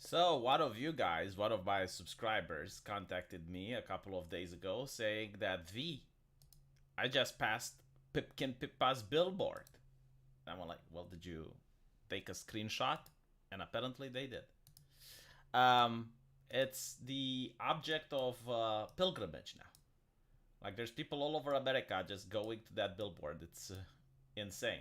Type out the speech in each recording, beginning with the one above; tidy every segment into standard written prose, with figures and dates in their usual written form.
So, one of you guys, one of my subscribers, contacted me a couple of days ago saying that I just passed Pipkin Pippa's billboard. And I'm like, well, did you take a screenshot? And apparently they did. Um, it's the object of pilgrimage now. Like, there's people all over America just going to that billboard. It's insane.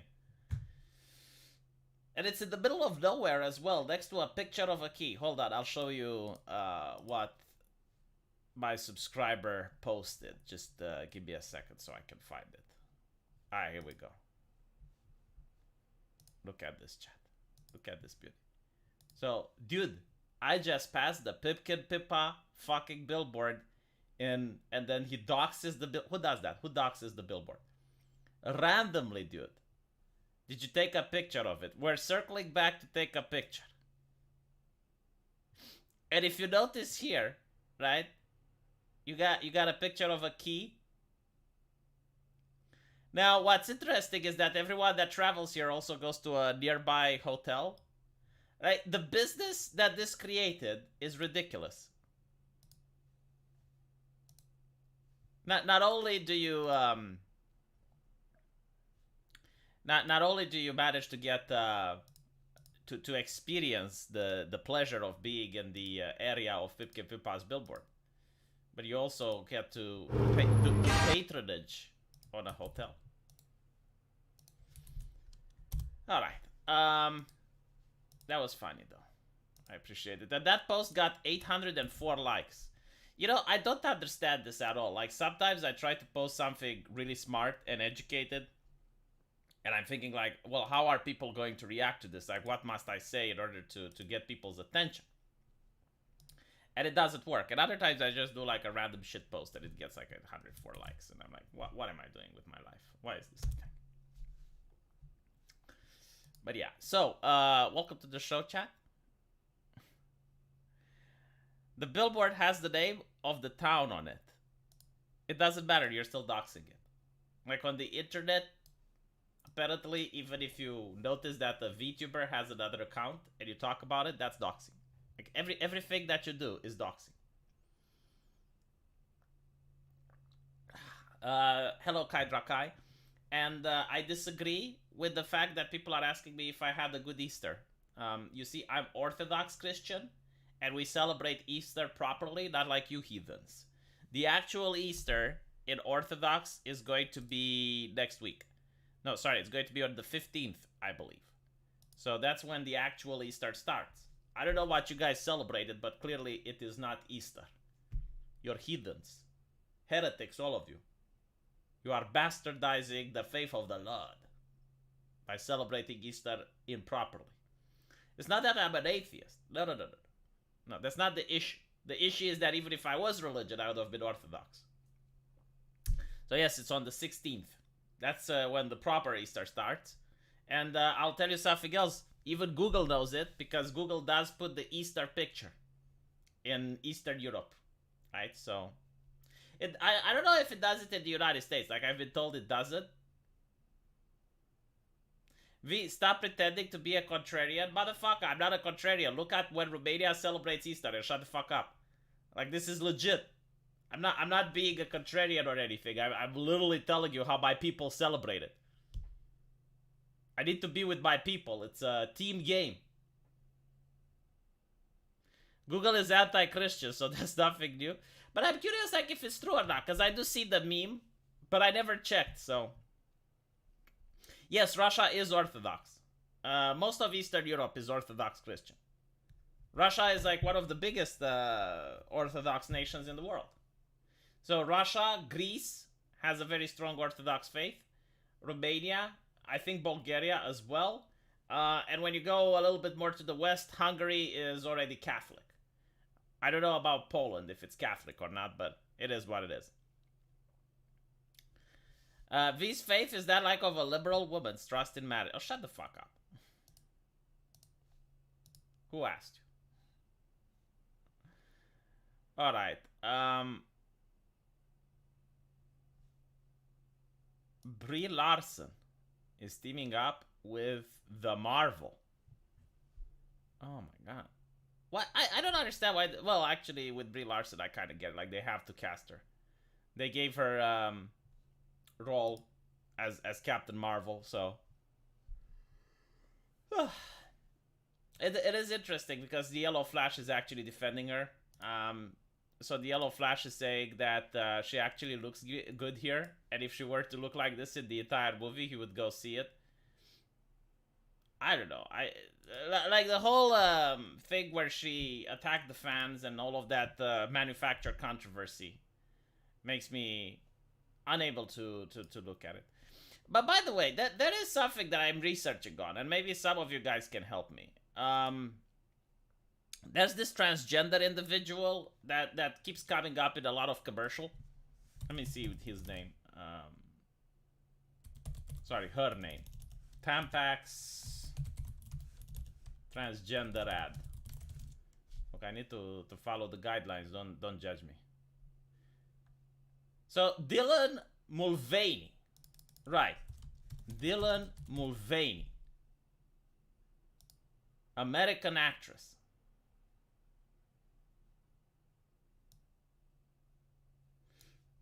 And it's in the middle of nowhere as well, next to a picture of a key. Hold on, I'll show you what my subscriber posted. Just give me a second so I can find it. Alright, here we go. Look at this chat. Look at this beauty. So, dude, I just passed the Pipkin Pippa fucking billboard and then he doxes the bill. Who does that? Who doxes the billboard? Randomly, dude. Did you take a picture of it? We're circling back to take a picture. And if you notice here, right? You got a picture of a key. Now, what's interesting is that everyone that travels here also goes to a nearby hotel. Right? The business that this created is ridiculous. Not only do you not only do you manage to get to experience the pleasure of being in the area of Pipkin Pippa's billboard, but you also get to get patronage on a hotel. All right, that was funny though. I appreciate it. That post got 804 likes. You know, I don't understand this at all. Like, sometimes I try to post something really smart and educated, and I'm thinking like, well, how are people going to react to this? Like, what must I say in order to get people's attention? And it doesn't work. And other times I just do like a random shit post and it gets like 104 likes. And I'm like, what am I doing with my life? Why is this a thing? But yeah, so, welcome to the show, chat. The billboard has the name of the town on it. It doesn't matter, you're still doxing it. Like, on the internet, apparently, even if you notice that the VTuber has another account and you talk about it, that's doxing. Like, everything that you do is doxing. Hello, Kai Drakai. And I disagree with the fact that people are asking me if I had a good Easter. You see, I'm Orthodox Christian, and we celebrate Easter properly, not like you heathens. The actual Easter in Orthodox is going to be next week. No, sorry, it's going to be on the 15th, I believe. So that's when the actual Easter starts. I don't know what you guys celebrated, but clearly it is not Easter. You're heathens. Heretics, all of you. You are bastardizing the faith of the Lord by celebrating Easter improperly. It's not that I'm an atheist. No. No, that's not the issue. The issue is that even if I was religion, I would have been Orthodox. So yes, it's on the 16th. That's when the proper Easter starts. And I'll tell you something else. Even Google knows it, because Google does put the Easter picture in Eastern Europe. Right? So, I don't know if it does it in the United States. Like, I've been told it does it. V, stop pretending to be a contrarian. Motherfucker, I'm not a contrarian. Look at when Romania celebrates Easter and shut the fuck up. Like, this is legit. I'm not being a contrarian or anything. I'm literally telling you how my people celebrate it. I need to be with my people. It's a team game. Google is anti-Christian, so that's nothing new. But I'm curious, like, if it's true or not, because I do see the meme, but I never checked, so... Yes, Russia is Orthodox. Most of Eastern Europe is Orthodox Christian. Russia is like one of the biggest Orthodox nations in the world. So Russia, Greece has a very strong Orthodox faith. Romania, I think Bulgaria as well. And when you go a little bit more to the west, Hungary is already Catholic. I don't know about Poland, if it's Catholic or not, but it is what it is. V's faith is that like of a liberal woman's trust in marriage. Oh, shut the fuck up. Who asked you? Alright. Brie Larson is teaming up with the Marvel. Oh my god. Why? I don't understand why. Well, actually, with Brie Larson, I kind of get it. Like, they have to cast her. They gave her role as Captain Marvel, so it is interesting because the Yellow Flash is actually defending her. So the Yellow Flash is saying that she actually looks good here, and if she were to look like this in the entire movie, he would go see it. I don't know. I like the whole thing where she attacked the fans and all of that manufactured controversy makes me unable to look at it. But by the way, that is something that I'm researching on, and maybe some of you guys can help me. There's this transgender individual that keeps coming up in a lot of commercial. Let me see his name. Sorry, her name. Tampax transgender ad. Okay, I need to follow the guidelines. Don't judge me. So Dylan Mulvaney, right? Dylan Mulvaney, American actress.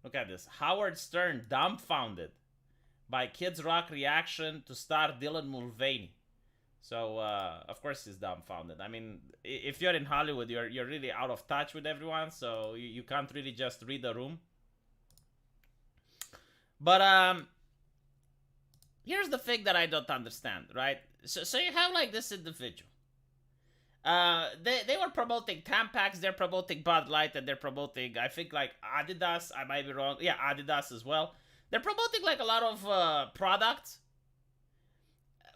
Look at this. Howard Stern dumbfounded by Kids Rock reaction to star Dylan Mulvaney. So, of course he's dumbfounded. I mean, if you're in Hollywood, you're really out of touch with everyone, so you can't really just read the room. But, here's the thing that I don't understand, right? So you have, like, this individual. They were promoting Tampax, they're promoting Bud Light, and they're promoting, I think, like, Adidas. I might be wrong. Yeah, Adidas as well. They're promoting, like, a lot of products.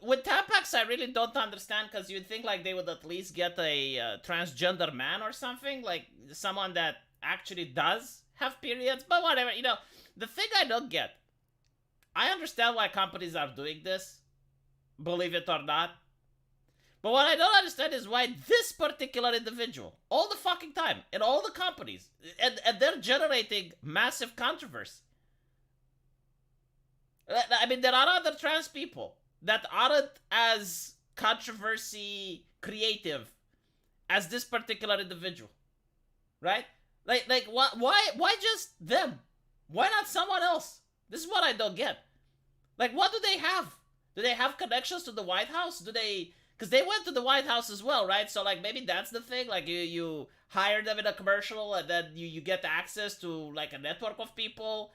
With Tampax, I really don't understand, because you'd think, like, they would at least get a transgender man or something, like, someone that actually does have periods, but whatever, you know. The thing I don't get, I understand why companies are doing this, believe it or not, but what I don't understand is why this particular individual, all the fucking time, in all the companies, and they're generating massive controversy. I mean, there are other trans people that aren't as controversy creative as this particular individual, right? Like why just them? Why not someone else? This is what I don't get. Like, what do they have? Do they have connections to the White House? Do they? Because they went to the White House as well, right? So, like, maybe that's the thing. Like, you hire them in a commercial, and then you get access to, like, a network of people.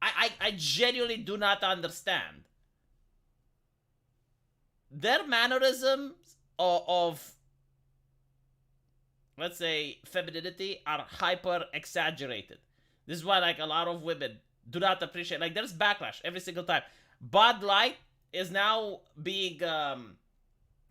I genuinely do not understand. Their mannerisms of, let's say, femininity are hyper exaggerated. This is why, like, a lot of women do not appreciate. Like, there's backlash every single time. Bud Light is now being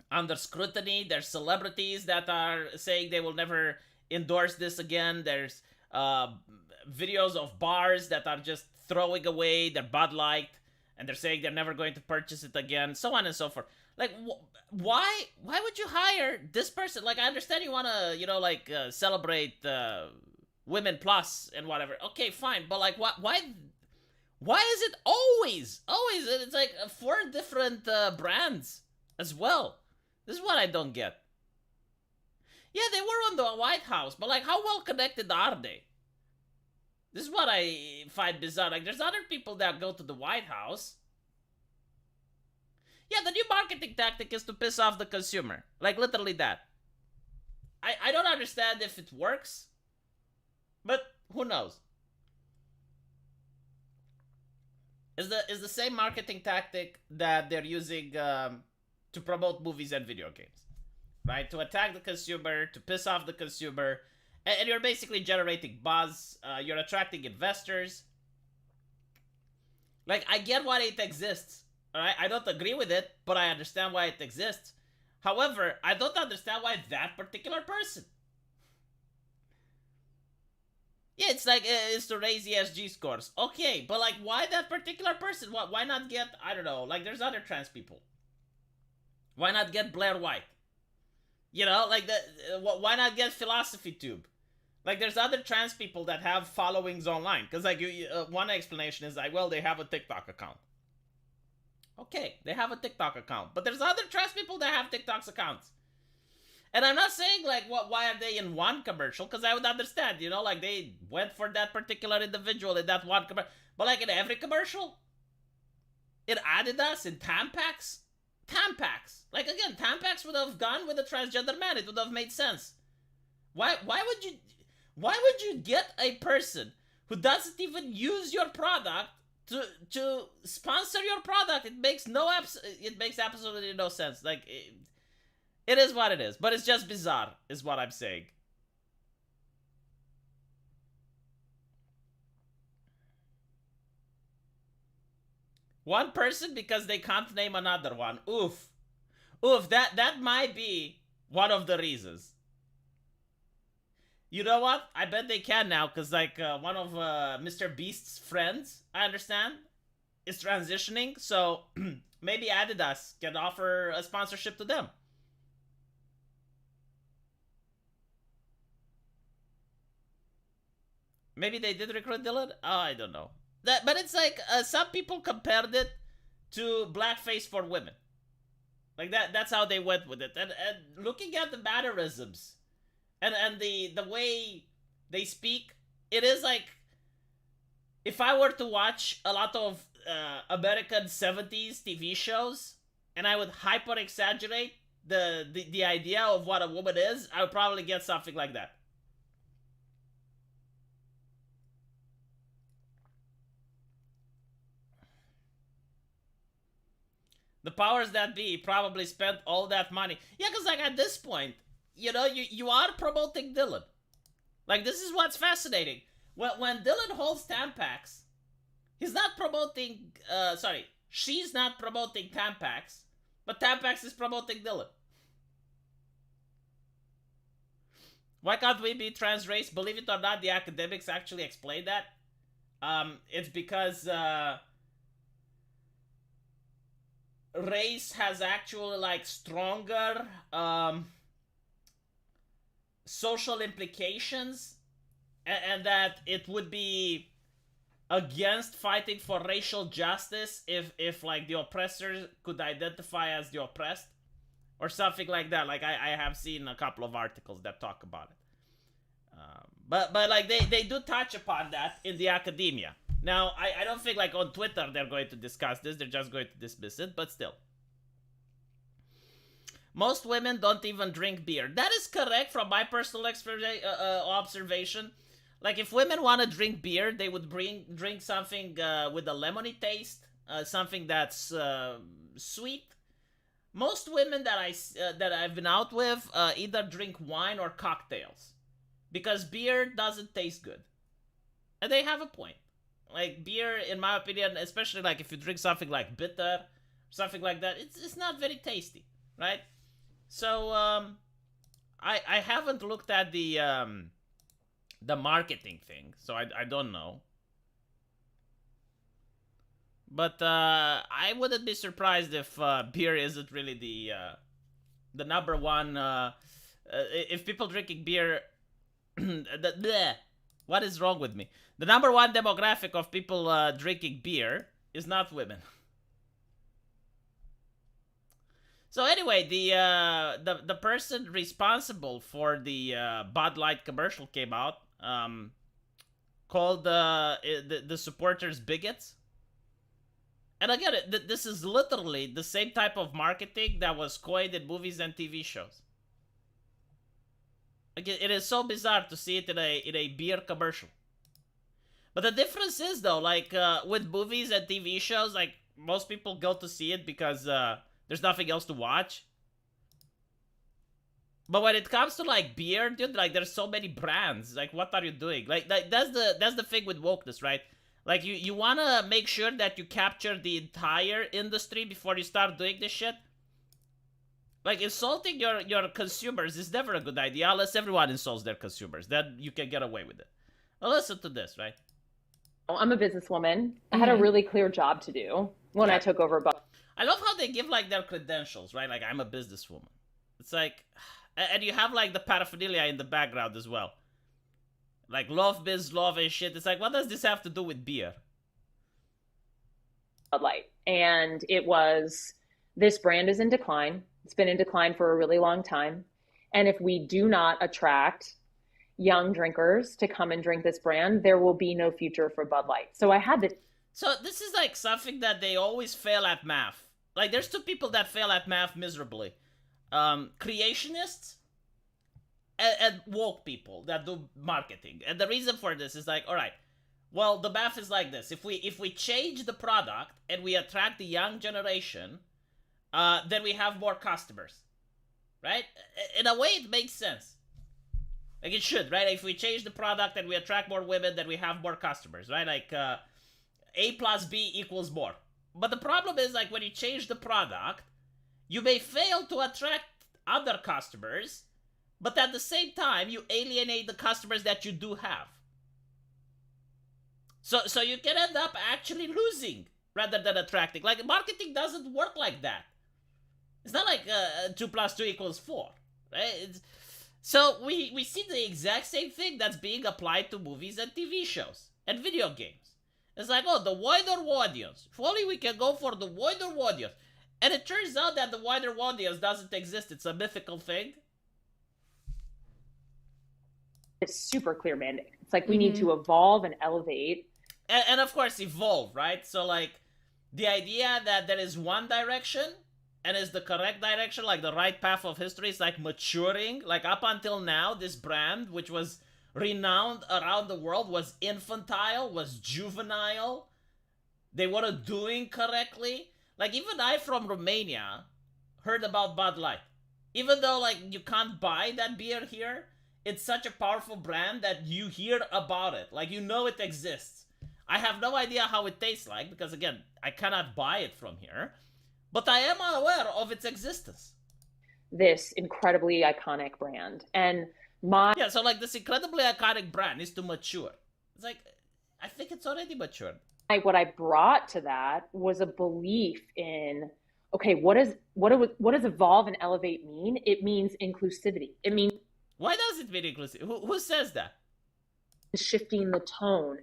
under scrutiny. There's celebrities that are saying they will never endorse this again. There's videos of bars that are just throwing away their Bud Light, and they're saying they're never going to purchase it again, so on and so forth. Like, why would you hire this person? Like, I understand you want to, you know, like, celebrate women plus and whatever. Okay, fine, but, like, why is it always, it's like 4 different brands as well? This is what I don't get. Yeah, they were on the White House, but, like, how well connected are they? This is what I find bizarre. Like, there's other people that go to the White House. Yeah, the new marketing tactic is to piss off the consumer. Like, literally that. I don't understand if it works, but who knows? Is the same marketing tactic that they're using to promote movies and video games, right? To attack the consumer, to piss off the consumer, and you're basically generating buzz. You're attracting investors. Like, I get why it exists. Alright, I don't agree with it, but I understand why it exists. However, I don't understand why that particular person. Yeah, it's like, it's to raise ESG scores. Okay, but, like, why that particular person? Why not get, I don't know, like, there's other trans people. Why not get Blair White? You know, like, why not get Philosophy Tube? Like, there's other trans people that have followings online. Because, like, one explanation is, like, well, they have a TikTok account. Okay, they have a TikTok account. But there's other trans people that have TikTok accounts. And I'm not saying like why are they in one commercial, because I would understand, like they went for that particular individual in that one commercial. But like in every commercial, in Adidas, in Tampax, like again, Tampax would have gone with a transgender man. It would have made sense. Why would you get a person who doesn't even use your product to sponsor your product? It makes absolutely no sense. Like it is what it is, but it's just bizarre, is what I'm saying. One person because they can't name another one. Oof. That might be one of the reasons. You know what? I bet they can now, because like one of Mr. Beast's friends, I understand, is transitioning. So maybe Adidas can offer a sponsorship to them. Maybe they did recruit Dylan? Oh, I don't know. But it's like some people compared it to blackface for women. Like that's how they went with it. And looking at the mannerisms and the way they speak, it is like if I were to watch a lot of American 70s TV shows and I would hyper exaggerate the idea of what a woman is, I would probably get something like that. The powers that be probably spent all that money. Yeah, because like at this point, you are promoting Dylan. Like this is what's fascinating. When Dylan holds Tampax, he's not promoting. She's not promoting Tampax, but Tampax is promoting Dylan. Why can't we be trans race? Believe it or not, the academics actually explain that. It's because race has actually like stronger social implications, and that it would be against fighting for racial justice if like the oppressor could identify as the oppressed or something like that. Like I have seen a couple of articles that talk about it, but like they do touch upon that in the academia. Now, I don't think like on Twitter they're going to discuss this. They're just going to dismiss it, but still. Most women don't even drink beer. That is correct from my personal observation. Like if women want to drink beer, they would drink something with a lemony taste, something that's sweet. Most women that I've been out with either drink wine or cocktails, because beer doesn't taste good, and they have a point. Like beer, in my opinion, especially like if you drink something like bitter, something like that, it's not very tasty, right? So I haven't looked at the marketing thing, so I don't know. But I wouldn't be surprised if beer isn't really the number one. If people drinking beer, what is wrong with me? The number one demographic of people drinking beer is not women. So anyway, the person responsible for the Bud Light commercial came out, called the supporters bigots. And again, this is literally the same type of marketing that was coined in movies and TV shows. Again, it is so bizarre to see it in a beer commercial. But the difference is though, like with movies and TV shows, like most people go to see it because there's nothing else to watch. But when it comes to like beer, dude, like there's so many brands. Like, what are you doing? Like that's the thing with wokeness, right? Like you wanna make sure that you capture the entire industry before you start doing this shit. Like insulting your consumers is never a good idea unless everyone insults their consumers. Then you can get away with it. Well, listen to this, right? I'm a businesswoman. I had a really clear job to do when I took over. I love how they give like their credentials, right? Like I'm a businesswoman. It's like, and you have like the paraphernalia in the background as well. Like love biz, love and shit. It's like, what does this have to do with beer? Bud Light. And it was, this brand is in decline. It's been in decline for a really long time. And if we do not attract young drinkers to come and drink this brand, there will be no future for Bud Light. So I had this. So this is like something that they always fail at math. Like there's two people that fail at math miserably. Creationists and woke people that do marketing. And the reason for this is like, all right, well, the math is like this. If we change the product and we attract the young generation, then we have more customers, right? In a way, it makes sense. Like it should, right? If we change the product and we attract more women, then we have more customers, right? Like A plus B equals more. But the problem is like when you change the product, you may fail to attract other customers, but at the same time, you alienate the customers that you do have. So you can end up actually losing rather than attracting. Like marketing doesn't work like that. It's not like 2 plus 2 equals 4, right? So we see the exact same thing that's being applied to movies and TV shows and video games. It's like, oh, the wider audience. If only we can go for the wider audience. And it turns out that the wider audience doesn't exist. It's a mythical thing. It's super clear mandate. It's like we need to evolve and elevate. And of course, evolve, right? So like the idea that there is one direction and is the correct direction, like the right path of history, is like maturing. Like up until now, this brand, which was renowned around the world, was infantile, was juvenile. They weren't doing correctly. Like even I from Romania heard about Bud Light. Even though like you can't buy that beer here, it's such a powerful brand that you hear about it. Like you know it exists. I have no idea how it tastes like because again, I cannot buy it from here. But I am aware of its existence. This incredibly iconic brand. And yeah, so like this incredibly iconic brand is to mature. It's like, I think it's already matured. What I brought to that was a belief in, okay, what does evolve and elevate mean? It means inclusivity. It means, why does it mean inclusive? Who says that? Shifting the tone.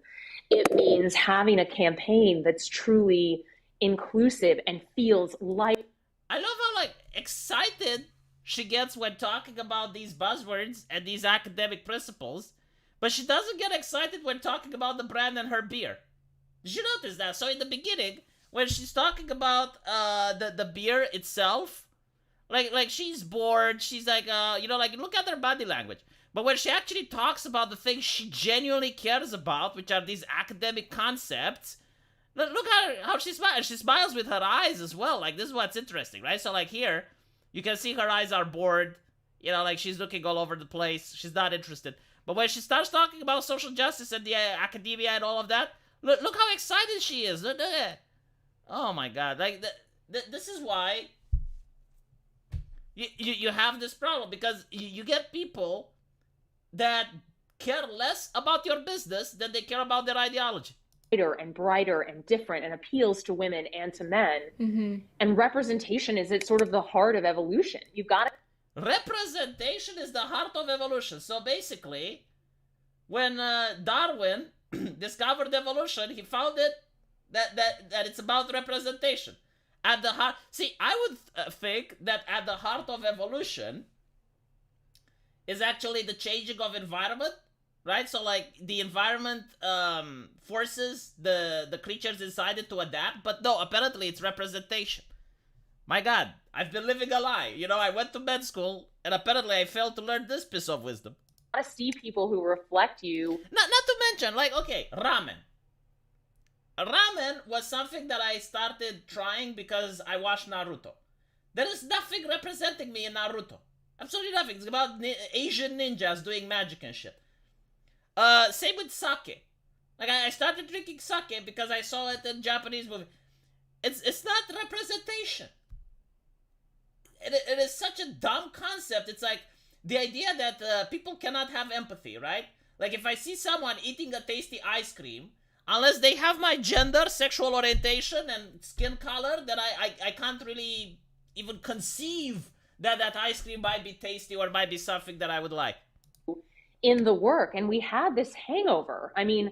It means having a campaign that's truly inclusive and feels like. I love how like excited she gets when talking about these buzzwords and these academic principles, but she doesn't get excited when talking about the brand and her beer. Did you notice that? So in the beginning, when she's talking about the beer itself, like she's bored. She's like like look at her body language. But when she actually talks about the things she genuinely cares about, which are these academic concepts, look how she smiles. She smiles with her eyes as well. Like this is what's interesting, right? So like here, you can see her eyes are bored. Like she's looking all over the place. She's not interested. But when she starts talking about social justice and the academia and all of that, look how excited she is. Oh my God! Like this is why you have this problem because you get people that care less about your business than they care about their ideology. Brighter and different and appeals to women and to men. And representation is at sort of the heart of evolution. You've got to. Representation is the heart of evolution. So basically, when Darwin discovered evolution, he found it that it's about representation. At the heart, see, I would think that at the heart of evolution is actually the changing of environment, right? So like the environment forces the creatures inside it to adapt, but no, apparently it's representation. My God, I've been living a lie. I went to med school and apparently I failed to learn this piece of wisdom. I see people who reflect you. Not to mention, like, okay, ramen. Ramen was something that I started trying because I watched Naruto. There is nothing representing me in Naruto. Absolutely nothing. It's about Asian ninjas doing magic and shit. Same with sake. Like I started drinking sake because I saw it in Japanese movie. It's not representation. It is such a dumb concept. It's like the idea that people cannot have empathy, right? Like if I see someone eating a tasty ice cream, unless they have my gender, sexual orientation, and skin color, then I can't really even conceive that ice cream might be tasty or might be something that I would like. In the work, and we had this hangover. I mean,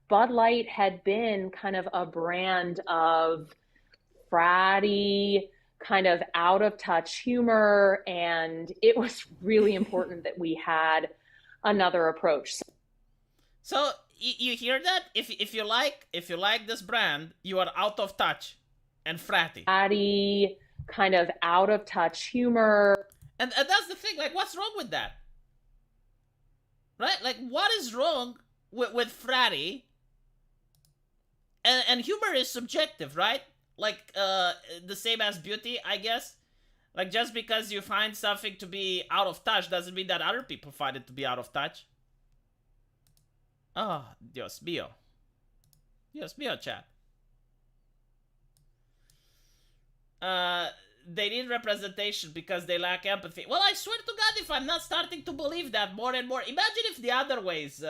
Bud Light had been kind of a brand of fratty, kind of out of touch humor. And it was really important that we had another approach. So you hear that? If you like this brand, you are out of touch and fratty. Fratty, kind of out of touch humor. And that's the thing. Like, what's wrong with that? Right? Like, what is wrong with fratty? And humor is subjective, right? Like, the same as beauty, I guess. Like, just because you find something to be out of touch doesn't mean that other people find it to be out of touch. Oh, Dios mío. Dios mío, chat. They need representation because they lack empathy. Well, I swear to God, if I'm not starting to believe that more and more. Imagine if the other ways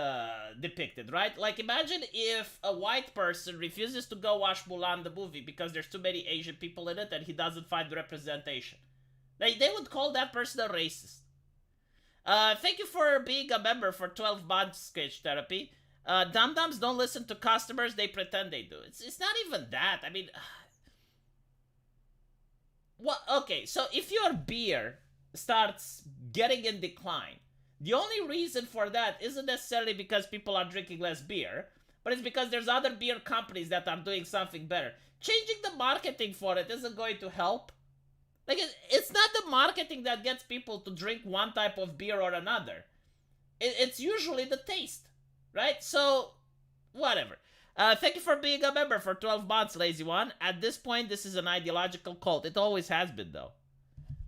depicted, right? Like, imagine if a white person refuses to go watch Mulan the movie because there's too many Asian people in it and he doesn't find representation. They would call that person a racist. Thank you for being a member for 12 months, Sketch Therapy. Dum-dums don't listen to customers, they pretend they do. It's not even that. I mean... Well, okay, so if your beer starts getting in decline, the only reason for that isn't necessarily because people are drinking less beer, but it's because there's other beer companies that are doing something better. Changing the marketing for it isn't going to help. Like, it's not the marketing that gets people to drink one type of beer or another. It's usually the taste, right? So, whatever. Thank you for being a member for 12 months, Lazy One. At this point, this is an ideological cult. It always has been, though.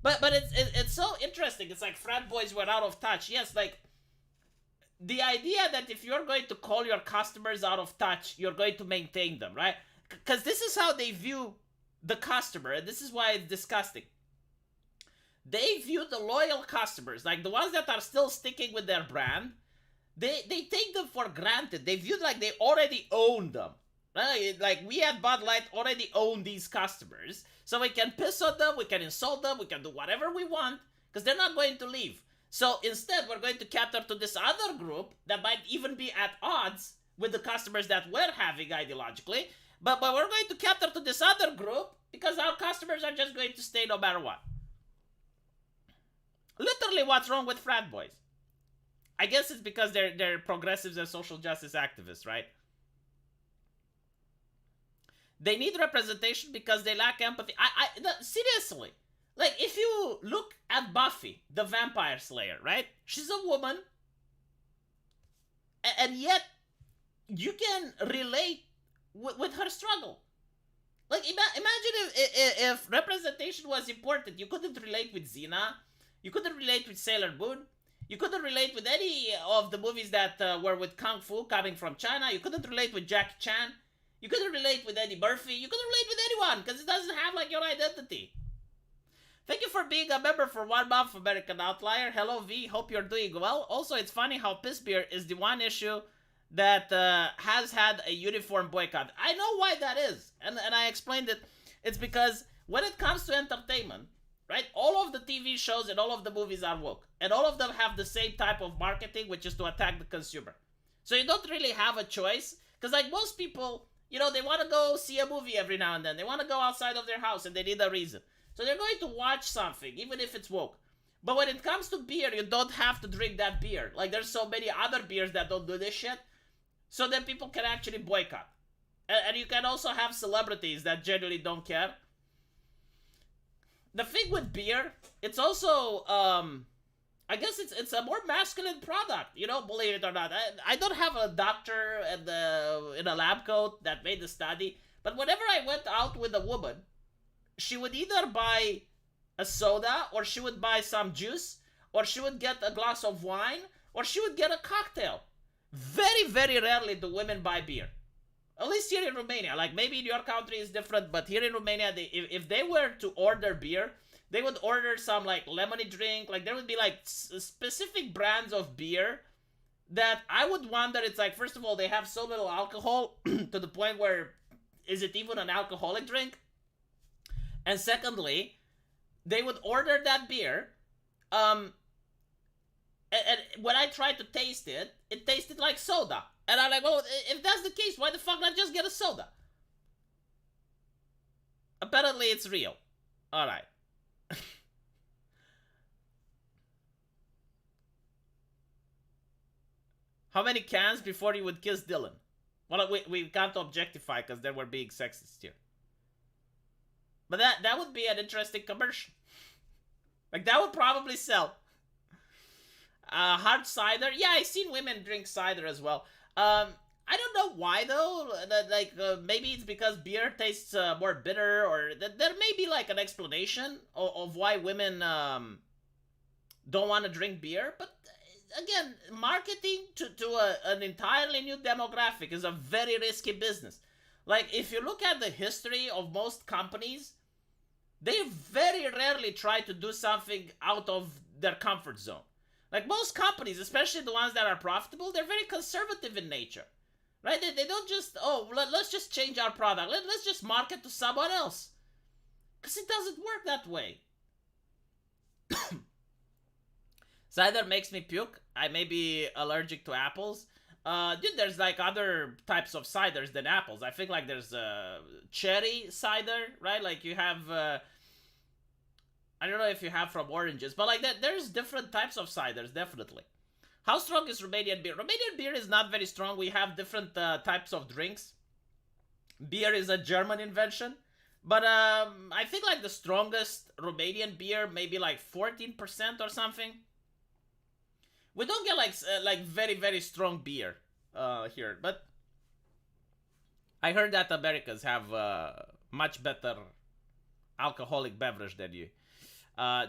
But it's so interesting. It's like frat boys were out of touch. Yes, like, the idea that if you're going to call your customers out of touch, you're going to maintain them, right? Because this is how they view the customer, and this is why it's disgusting. They view the loyal customers, like the ones that are still sticking with their brand, they take them for granted. They view like they already own them. Right? Like, we at Bud Light already own these customers, so we can piss on them, we can insult them, we can do whatever we want, because they're not going to leave. So instead, we're going to cater to this other group that might even be at odds with the customers that we're having ideologically, but we're going to cater to this other group because our customers are just going to stay no matter what. Literally, what's wrong with frat boys? I guess it's because they're progressives and social justice activists, right? They need representation because they lack empathy. Seriously. Like, if you look at Buffy, the Vampire Slayer, right? She's a woman. And yet, you can relate with her struggle. Like, imagine if representation was important. You couldn't relate with Xena. You couldn't relate with Sailor Moon. You couldn't relate with any of the movies that were with Kung Fu coming from China. You couldn't relate with Jackie Chan. You couldn't relate with Eddie Murphy. You couldn't relate with anyone because it doesn't have, like, your identity. Thank you for being a member for 1 month, American Outlier. Hello, V. Hope you're doing well. Also, it's funny how piss beer is the one issue that has had a uniform boycott. I know why that is. And I explained it. It's because when it comes to entertainment, right, all of the TV shows and all of the movies are woke. And all of them have the same type of marketing, which is to attack the consumer. So you don't really have a choice. Because, like, most people, you know, they want to go see a movie every now and then. They want to go outside of their house and they need a reason. So they're going to watch something, even if it's woke. But when it comes to beer, you don't have to drink that beer. Like, there's so many other beers that don't do this shit. So then people can actually boycott. And you can also have celebrities that generally don't care. The thing with beer, it's also, I guess it's a more masculine product, you know, believe it or not. I don't have a doctor in a lab coat that made the study, but whenever I went out with a woman, she would either buy a soda, or she would buy some juice, or she would get a glass of wine, or she would get a cocktail. Very, very rarely do women buy beer. At least here in Romania. Like, maybe in your country is different, but here in Romania, if they were to order beer, they would order some, like, lemony drink. Like, there would be, like, specific brands of beer that I would wonder. It's like, first of all, they have so little alcohol to the point where, is it even an alcoholic drink? And secondly, they would order that beer, and when I tried to taste it, it tasted like soda. And I'm like, well, if that's the case, why the fuck not just get a soda? Apparently it's real. All right. How many cans before you would kiss Dylan? Well, we can't objectify because then we're being sexist here. But that would be an interesting commercial. Like, that would probably sell. Hard cider. Yeah, I've seen women drink cider as well. I don't know why though. Like maybe it's because beer tastes more bitter, or there may be like an explanation of why women don't want to drink beer. But again, marketing to an entirely new demographic is a very risky business. Like, if you look at the history of most companies, they very rarely try to do something out of their comfort zone. Like, most companies, especially the ones that are profitable, they're very conservative in nature. Right? They don't just, let's just change our product. Let's just market to someone else. Because it doesn't work that way. Cider makes me puke. I may be allergic to apples. Dude, there's like other types of ciders than apples. I think like there's cherry cider, right? Like you have, I don't know if you have from oranges, but like that, there's different types of ciders, definitely. How strong is Romanian beer? Romanian beer is not very strong. We have different types of drinks. Beer is a German invention. But I think like the strongest Romanian beer, maybe like 14% or something. We don't get like very, very strong beer here. But I heard that Americans have much better alcoholic beverage than you.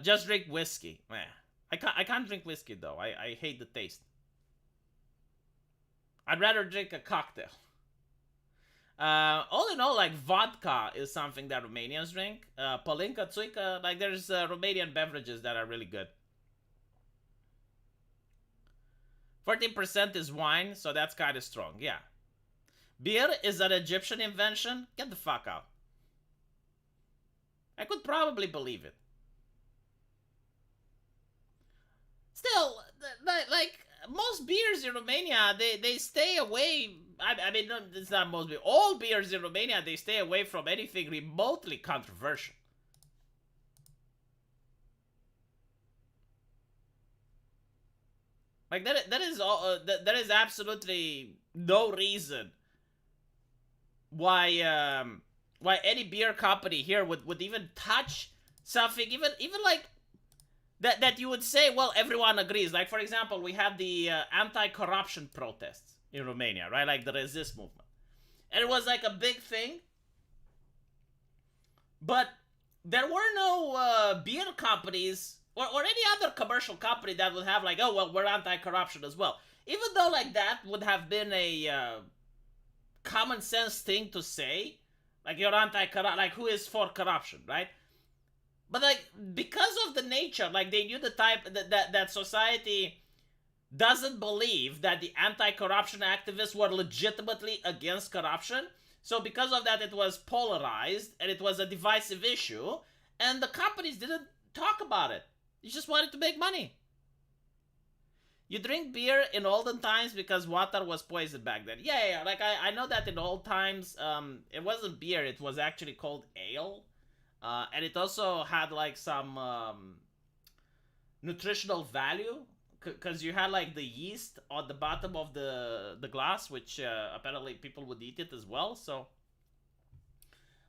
Just drink whiskey. Meh. I can't drink whiskey though. I hate the taste. I'd rather drink a cocktail. All in all, like vodka is something that Romanians drink. Palinka, tsuika, like there's Romanian beverages that are really good. 14% is wine, so that's kind of strong, yeah. Beer is an Egyptian invention? Get the fuck out. I could probably believe it. Still, like most beers in Romania, they stay away. I mean, it's not most beers. All beers in Romania, they stay away from anything remotely controversial. Like that is absolutely no reason why any beer company here would even touch something, even like that you would say, well, everyone agrees. Like, for example, we had the anti-corruption protests in Romania, right? Like the resist movement. And it was like a big thing. But there were no beer companies or any other commercial company that would have like, oh, well, we're anti-corruption as well. Even though like that would have been a common sense thing to say. Like, you're anti-corruption, like who is for corruption, right? But like, because of the nature, like they knew the type that society doesn't believe that the anti-corruption activists were legitimately against corruption. So because of that, it was polarized and it was a divisive issue, and the companies didn't talk about it. You just wanted to make money. You drink beer in olden times because water was poisoned back then. Yeah. Like I know that in old times, it wasn't beer. It was actually called ale. And it also had like some nutritional value, because you had like the yeast on the bottom of the glass, which apparently people would eat it as well. So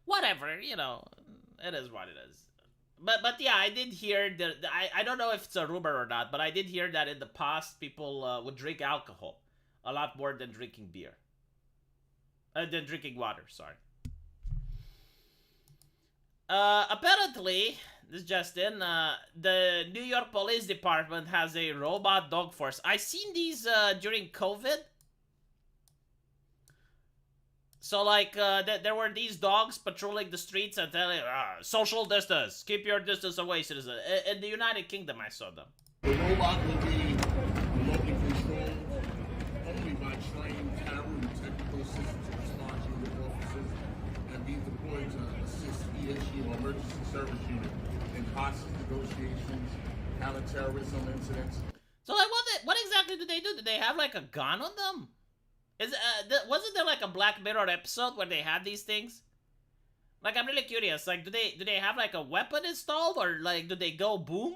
whatever, it is what it is. But yeah, I did hear that. I don't know if it's a rumor or not, but I did hear that in the past people would drink alcohol a lot more than drinking beer, than drinking water. Sorry. Apparently, this just in, the New York Police Department has a robot dog force. I seen these during COVID. So like, there were these dogs patrolling the streets and telling, social distance, keep your distance away, citizen. In the United Kingdom, I saw them. The robot will be remotely controlled only by trained terror and technical assistance and response unit officers, and be deployed to assist ESU or emergency service unit in hostage negotiations, counterterrorism incidents. So like, what exactly do they do? Do they have like a gun on them? Wasn't there like a Black Mirror episode where they had these things? Like, I'm really curious. Like, do they have like a weapon installed, or like do they go boom?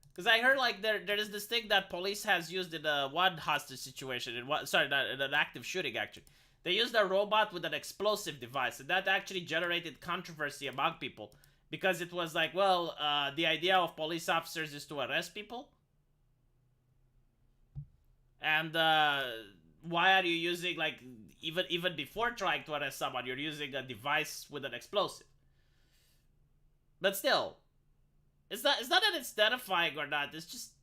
Because I heard like there is this thing that police has used in one hostage situation, in an active shooting actually. They used a robot with an explosive device, and that actually generated controversy among people because it was like, well, the idea of police officers is to arrest people, and why are you using, like, even before trying to arrest someone, you're using a device with an explosive? But still, it's not that it's terrifying or not. It's just,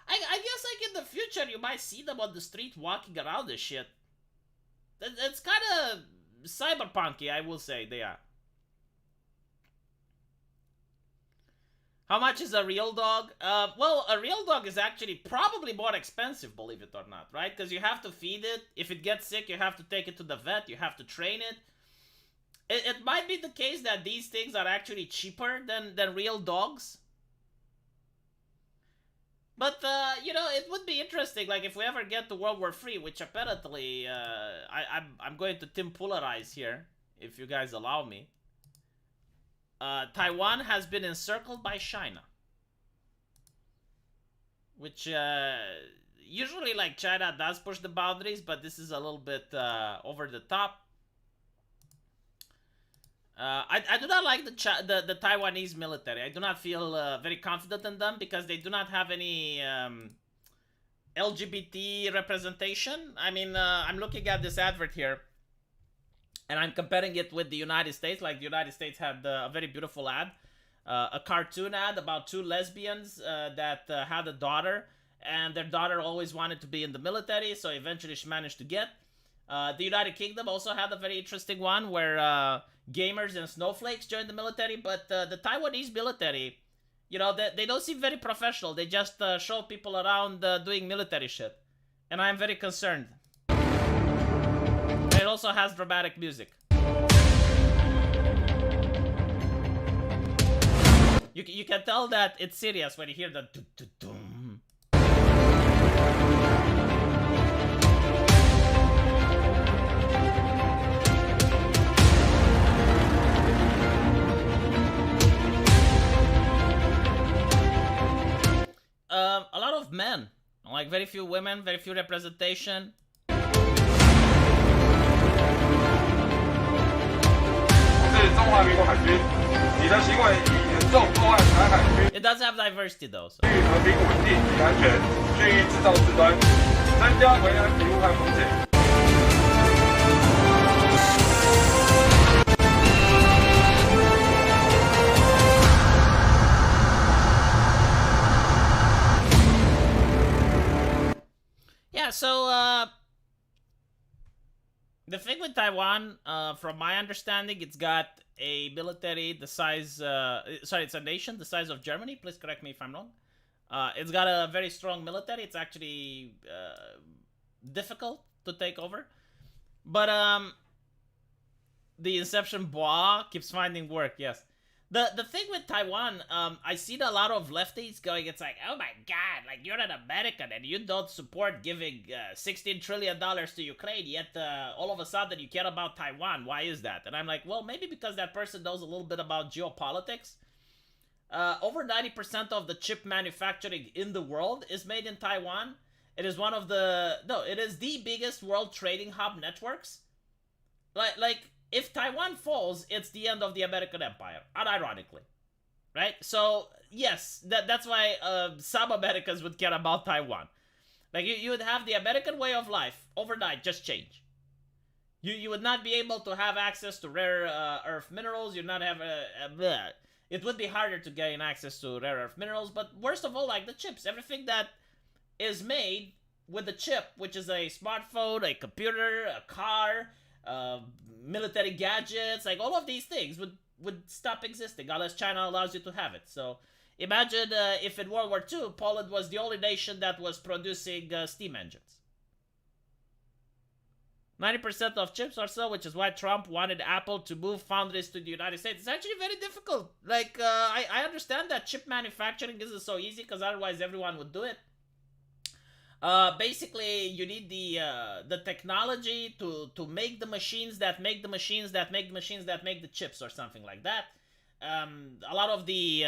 I guess like in the future you might see them on the street walking around this shit. It's kind of cyberpunky, I will say. They are. How much is a real dog? Well, a real dog is actually probably more expensive, believe it or not, right? Because you have to feed it. If it gets sick, you have to take it to the vet. You have to train it. It might be the case that these things are actually cheaper than real dogs. But, you know, it would be interesting, like, if we ever get to World War III, which apparently, I'm going to tempularize here, if you guys allow me. Taiwan has been encircled by China. Which, usually, like, China does push the boundaries, but this is a little bit, over the top. I do not like the Taiwanese military. I do not feel very confident in them because they do not have any LGBT representation. I mean, I'm looking at this advert here, and I'm comparing it with the United States. Like, the United States had a very beautiful ad, a cartoon ad about two lesbians that had a daughter, and their daughter always wanted to be in the military, so eventually she managed to get. The United Kingdom also had a very interesting one where gamers and snowflakes joined the military, but the Taiwanese military, you know, they don't seem very professional. They just show people around doing military shit, and I'm very concerned. And it also has dramatic music. You can tell that it's serious when you hear the dum. A lot of men, like very few women, very few representation. It does have diversity though. So. Yeah, so, the thing with Taiwan, from my understanding, it's got a military the size, it's a nation the size of Germany. Please correct me if I'm wrong. It's got a very strong military. It's actually, difficult to take over. But, the Inception Bois keeps finding work, yes. The thing with Taiwan, I see a lot of lefties going, it's like, oh my god, like, you're an American and you don't support giving $16 trillion to Ukraine, yet all of a sudden you care about Taiwan. Why is that? And I'm like, well, maybe because that person knows a little bit about geopolitics. Over 90% of the chip manufacturing in the world is made in Taiwan. It is one of the, no, it is the biggest world trading hub networks. Like, if Taiwan falls, it's the end of the American empire, unironically, right? So, yes, that's why some Americans would care about Taiwan. Like, you would have the American way of life overnight just change. You would not be able to have access to rare earth minerals. You'd not have it would be harder to gain access to rare earth minerals, but worst of all, like the chips, everything that is made with the chip, which is a smartphone, a computer, a car, military gadgets, like all of these things would stop existing unless China allows you to have it. So imagine if in World War II, Poland was the only nation that was producing steam engines. 90% of chips or so, which is why Trump wanted Apple to move foundries to the United States. It's actually very difficult. Like, I understand that chip manufacturing isn't so easy because otherwise everyone would do it. Basically, you need the technology to make the machines that make the machines that make the machines that make the chips or something like that. A lot of the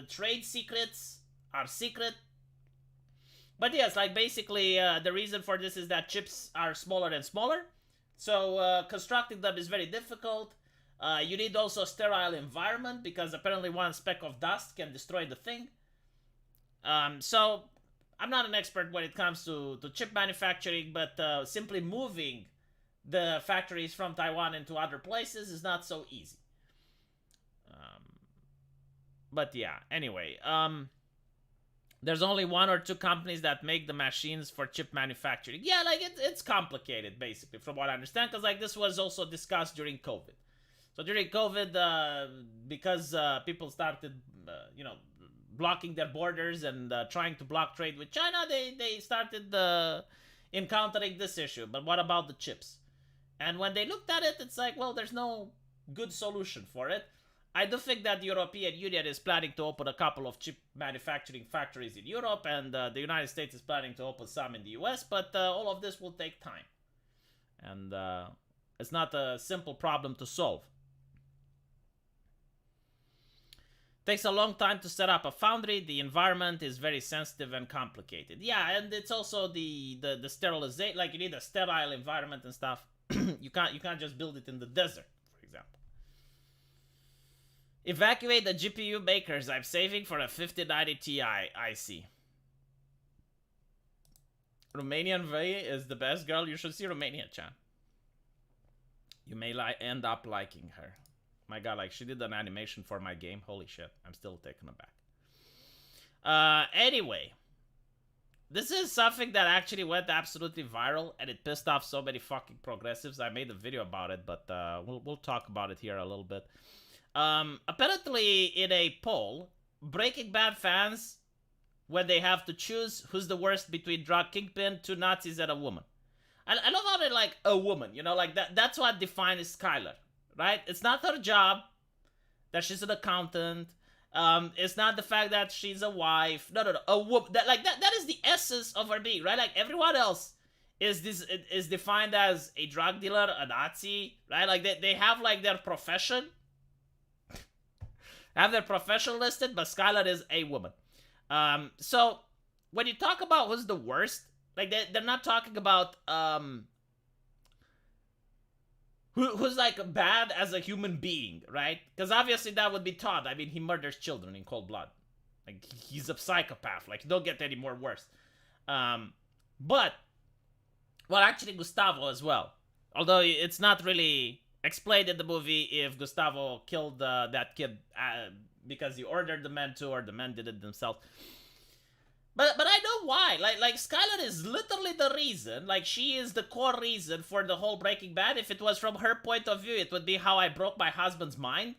trade secrets are secret. But yes, like basically the reason for this is that chips are smaller and smaller. So constructing them is very difficult. You need also a sterile environment because apparently one speck of dust can destroy the thing. So I'm not an expert when it comes to chip manufacturing, but simply moving the factories from Taiwan into other places is not so easy. But yeah, anyway, there's only one or two companies that make the machines for chip manufacturing. Yeah, like it's complicated, basically, from what I understand, because like this was also discussed during COVID. So during COVID, because people started, blocking their borders and trying to block trade with China, they started encountering this issue. But what about the chips? And when they looked at it, it's like, well, there's no good solution for it. I do think that the European Union is planning to open a couple of chip manufacturing factories in Europe, and the United States is planning to open some in the US, but all of this will take time. And it's not a simple problem to solve. Takes a long time to set up a foundry. The environment is very sensitive and complicated. Yeah, and it's also the sterilization. Like, you need a sterile environment and stuff. You can't just build it in the desert, for example. Evacuate the GPU makers. I'm saving for a 5090 Ti. I see. Romanian V is the best girl. You should see Romania, Chan. You may end up liking her. My god, like, she did an animation for my game. Holy shit, I'm still taken aback. Anyway, this is something that actually went absolutely viral, and it pissed off so many fucking progressives. I made a video about it, but we'll talk about it here a little bit. Apparently, in a poll, Breaking Bad fans, when they have to choose who's the worst between drug kingpin, two Nazis, and a woman. I love how they're like, a woman, like that's what defines Skyler. Right? It's not her job that she's an accountant. It's not the fact that she's a wife. No. A woman. That is the essence of her being, right? Like, everyone else is defined as a drug dealer, a Nazi, right? Like, they have like their profession. Have their profession listed, but Skyler is a woman. So when you talk about who's the worst, like they're not talking about who's like bad as a human being, right? Because obviously that would be Todd. I mean, he murders children in cold blood. Like, he's a psychopath. Like, don't get any more worse. But, well, actually Gustavo as well. Although it's not really explained in the movie if Gustavo killed that kid because he ordered the men to, or the men did it themselves. But I know why. Like Skyler is literally the reason. Like, she is the core reason for the whole Breaking Bad. If it was from her point of view, it would be how I broke my husband's mind.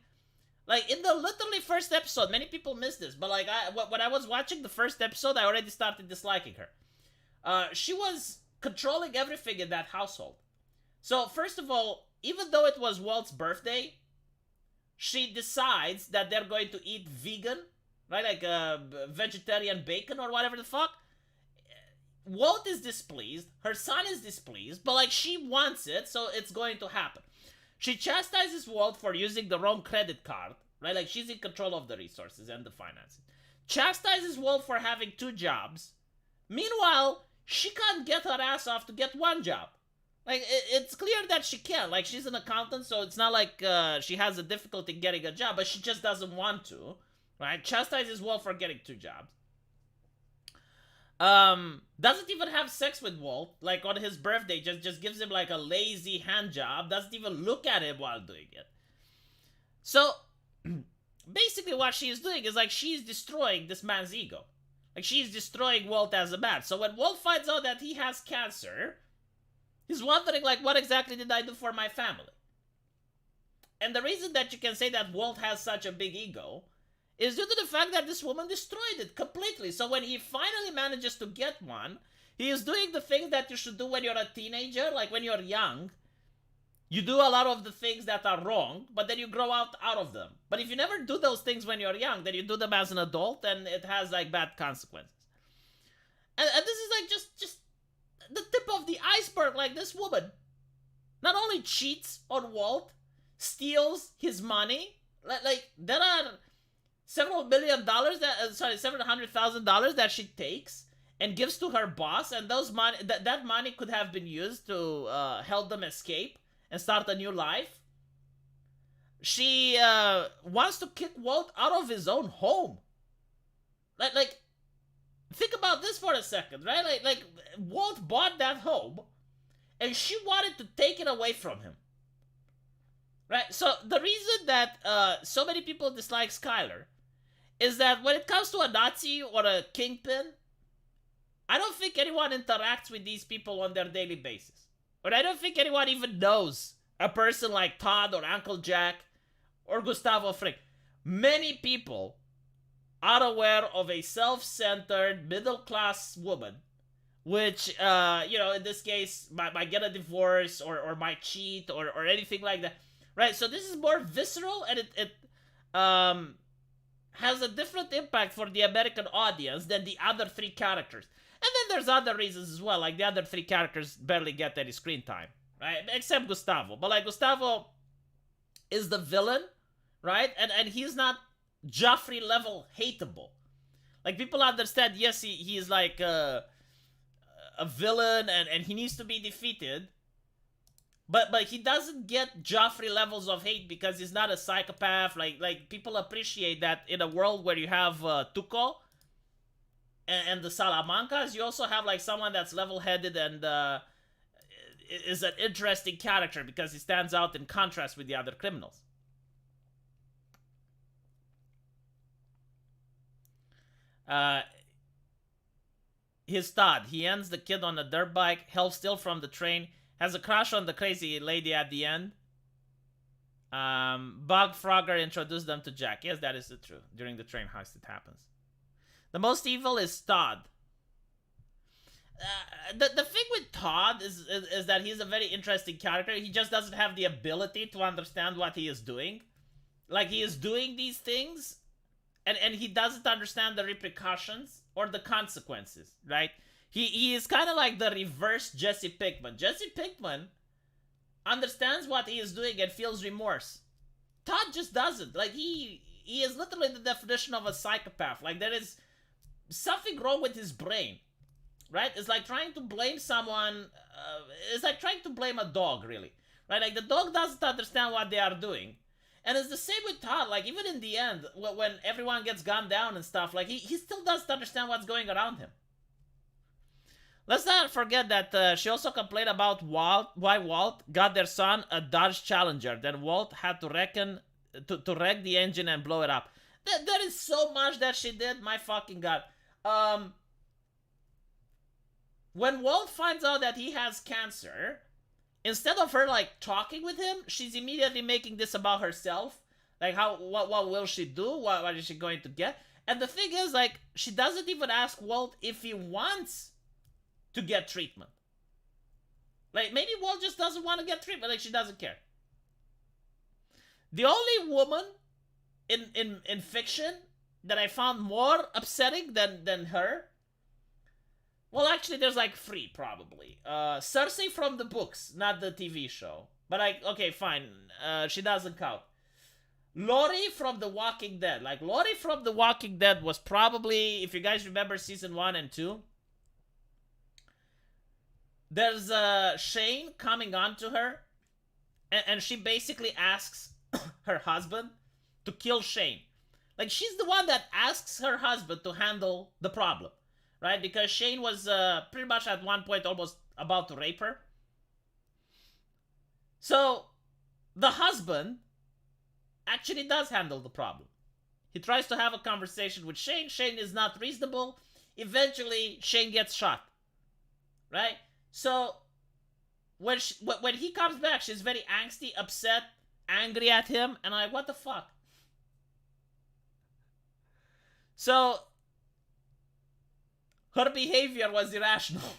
Like, in the literally first episode, many people missed this, but like when I was watching the first episode, I already started disliking her. She was controlling everything in that household. So first of all, even though it was Walt's birthday, she decides that they're going to eat vegan. Right, like vegetarian bacon or whatever the fuck. Walt is displeased, her son is displeased, but like, she wants it, so it's going to happen. She chastises Walt for using the wrong credit card, right? Like, she's in control of the resources and the finances. Chastises Walt for having 2 jobs. Meanwhile, she can't get her ass off to get 1 job. Like, it's clear that she can. Like, she's an accountant, so it's not like she has a difficulty getting a job, but she just doesn't want to. Right? Chastises Walt for getting 2 jobs. Doesn't even have sex with Walt. Like, on his birthday, just gives him like a lazy hand job. Doesn't even look at him while doing it. So, basically what she is doing is like, she's destroying this man's ego. Like, she's destroying Walt as a man. So when Walt finds out that he has cancer, he's wondering like, what exactly did I do for my family? And the reason that you can say that Walt has such a big ego is due to the fact that this woman destroyed it completely. So when he finally manages to get one, he is doing the things that you should do when you're a teenager. Like, when you're young, you do a lot of the things that are wrong, but then you grow out of them. But if you never do those things when you're young, then you do them as an adult, and it has like bad consequences. And this is like of the iceberg. Like, this woman not only cheats on Walt, steals his money. Like there are several $1 million $700,000 that she takes and gives to her boss, and those money that money could have been used to help them escape and start a new life. She wants to kick Walt out of his own home. Like think about this for a second, right? Like Walt bought that home, and she wanted to take it away from him. Right? So the reason that so many people dislike Skyler is that when it comes to a Nazi or a kingpin, I don't think anyone interacts with these people on their daily basis. Or I don't think anyone even knows a person like Todd or Uncle Jack or Gustavo Fring. Many people are aware of a self-centered middle-class woman, which, in this case, might get a divorce or might cheat or anything like that. Right? So this is more visceral, and it has a different impact for the American audience than the other three characters. And then there's other reasons as well, like the other three characters barely get any screen time, right? Except Gustavo. But like Gustavo is the villain, right? And he's not Joffrey level hateable. Like, people understand, yes, he is like a villain and he needs to be defeated. But he doesn't get Joffrey levels of hate because he's not a psychopath. Like people appreciate that in a world where you have Tuco and the Salamancas, you also have like someone that's level-headed and is an interesting character because he stands out in contrast with the other criminals. His Todd. He ends the kid on a dirt bike, helps steal from the train, has a crush on the crazy lady at the end. Bug Frogger introduced them to Jack. Yes, that is true. During the train heist, it happens. The most evil is Todd. The thing with Todd is that he's a very interesting character. He just doesn't have the ability to understand what he is doing. Like, he is doing these things, and he doesn't understand the repercussions or the consequences, right? He is kind of like the reverse Jesse Pinkman. Jesse Pinkman understands what he is doing and feels remorse. Todd just doesn't. Like, he is literally the definition of a psychopath. Like, there is something wrong with his brain, right? It's like trying to blame someone. It's like trying to blame a dog, really, right? Like, the dog doesn't understand what they are doing. And it's the same with Todd. Like, even in the end, when everyone gets gunned down and stuff, like, he still doesn't understand what's going around him. Let's not forget that she also complained about why Walt got their son a Dodge Challenger. Then Walt had to wreck the engine and blow it up. There is so much that she did. My fucking God. When Walt finds out that he has cancer, instead of her, like, talking with him, she's immediately making this about herself. Like, what will she do? What is she going to get? And the thing is, like, she doesn't even ask Walt if he wants to get treatment. Like, maybe Walt just doesn't want to get treatment. Like, she doesn't care. The only woman in fiction that I found more upsetting than her, well, actually, there's like 3 probably. Cersei from the books, not the TV show. But okay, fine. She doesn't count. Lori from The Walking Dead. Like, Lori from The Walking Dead was probably, if you guys remember season 1 and 2, there's Shane coming on to her, and she basically asks her husband to kill Shane. Like, she's the one that asks her husband to handle the problem, right? Because Shane was pretty much at one point almost about to rape her. So, the husband actually does handle the problem. He tries to have a conversation with Shane. Shane is not reasonable. Eventually, Shane gets shot, right? So, when he comes back, she's very angsty, upset, angry at him, and I'm like, what the fuck? So, her behavior was irrational.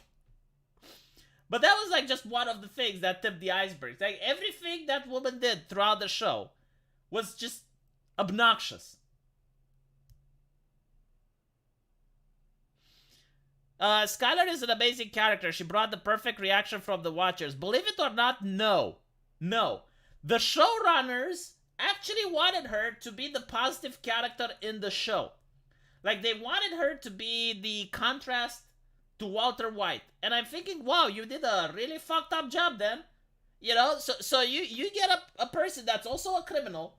But that was like just one of the things that tipped the iceberg. Like, everything that woman did throughout the show was just obnoxious. Skyler is an amazing character. She brought the perfect reaction from the watchers. Believe it or not, no. No. The showrunners actually wanted her to be the positive character in the show. Like, they wanted her to be the contrast to Walter White. And I'm thinking, wow, you did a really fucked up job then. You know, so you get a person that's also a criminal.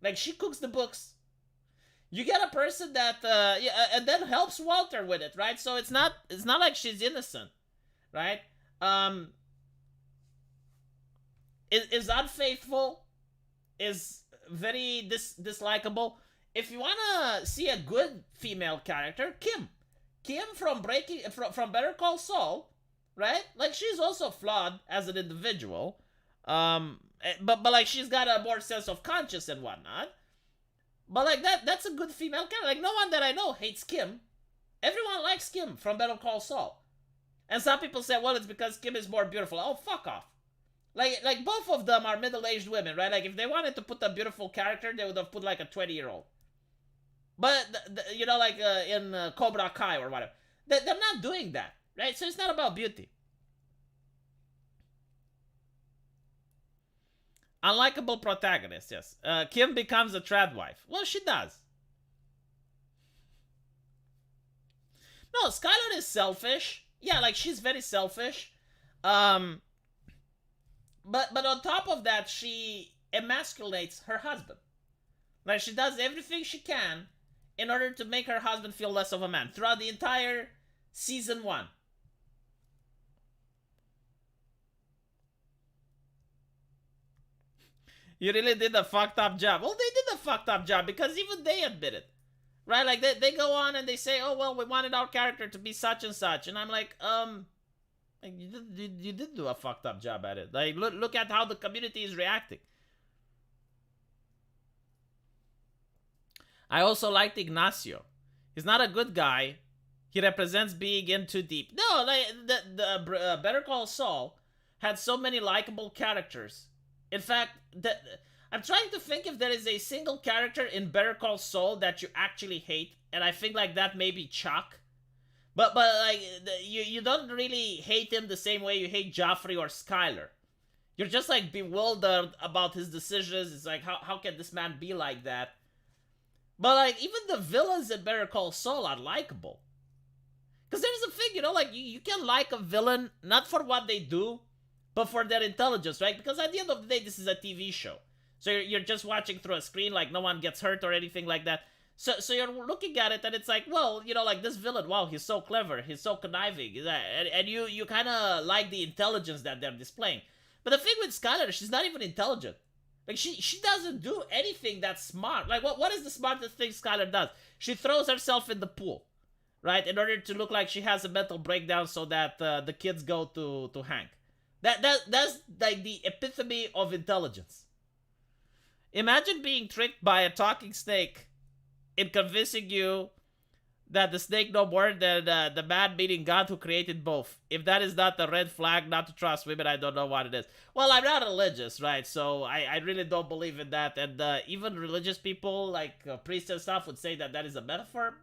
Like, she cooks the books. You get a person that and then helps Walter with it, right? So it's not like she's innocent, right? Is unfaithful, is very dislikable. If you wanna see a good female character, Kim from from Better Call Saul, right? Like, she's also flawed as an individual, but like, she's got a more sense of conscience and whatnot. But like, that's a good female character. Like, no one that I know hates Kim. Everyone likes Kim from Better Call Saul. And some people say, well, it's because Kim is more beautiful. Oh, fuck off. Like both of them are middle-aged women, right? Like, if they wanted to put a beautiful character, they would have put like a 20-year-old. But, you know, like in Cobra Kai or whatever. They're not doing that, right? So it's not about beauty. Unlikable protagonist, yes. Kim becomes a trad wife. Well, she does. No, Skyler is selfish. Yeah, like, she's very selfish. But on top of that, she emasculates her husband. Like, she does everything she can in order to make her husband feel less of a man throughout the entire season 1. You really did a fucked up job. Well, they did a fucked up job because even they admit it. Right? Like, they go on and they say, oh, well, we wanted our character to be such and such. And I'm like, you did do a fucked up job at it. Like, look at how the community is reacting. I also liked Ignacio. He's not a good guy. He represents being in too deep. No, like, the Better Call Saul had so many likable characters. In fact, I'm trying to think if there is a single character in Better Call Saul that you actually hate, and I think like that may be Chuck. But like, you don't really hate him the same way you hate Joffrey or Skyler. You're just like bewildered about his decisions. It's like, how can this man be like that? But like, even the villains in Better Call Saul are likable. Because there's a thing, you know, like, you can like a villain not for what they do, but for their intelligence, right? Because at the end of the day, this is a TV show. So you're just watching through a screen, like, no one gets hurt or anything like that. So you're looking at it and it's like, well, you know, like, this villain, wow, he's so clever, he's so conniving. And you kind of like the intelligence that they're displaying. But the thing with Skyler, she's not even intelligent. Like, she doesn't do anything that's smart. Like, what is the smartest thing Skyler does? She throws herself in the pool, right? In order to look like she has a mental breakdown so that the kids go to Hank. That's like the epitome of intelligence. Imagine being tricked by a talking snake in convincing you that the snake no more than the man meaning God who created both. If that is not the red flag not to trust women, I don't know what it is. Well, I'm not religious, right? So I really don't believe in that. And even religious people, like priests and stuff, would say that that is a metaphor.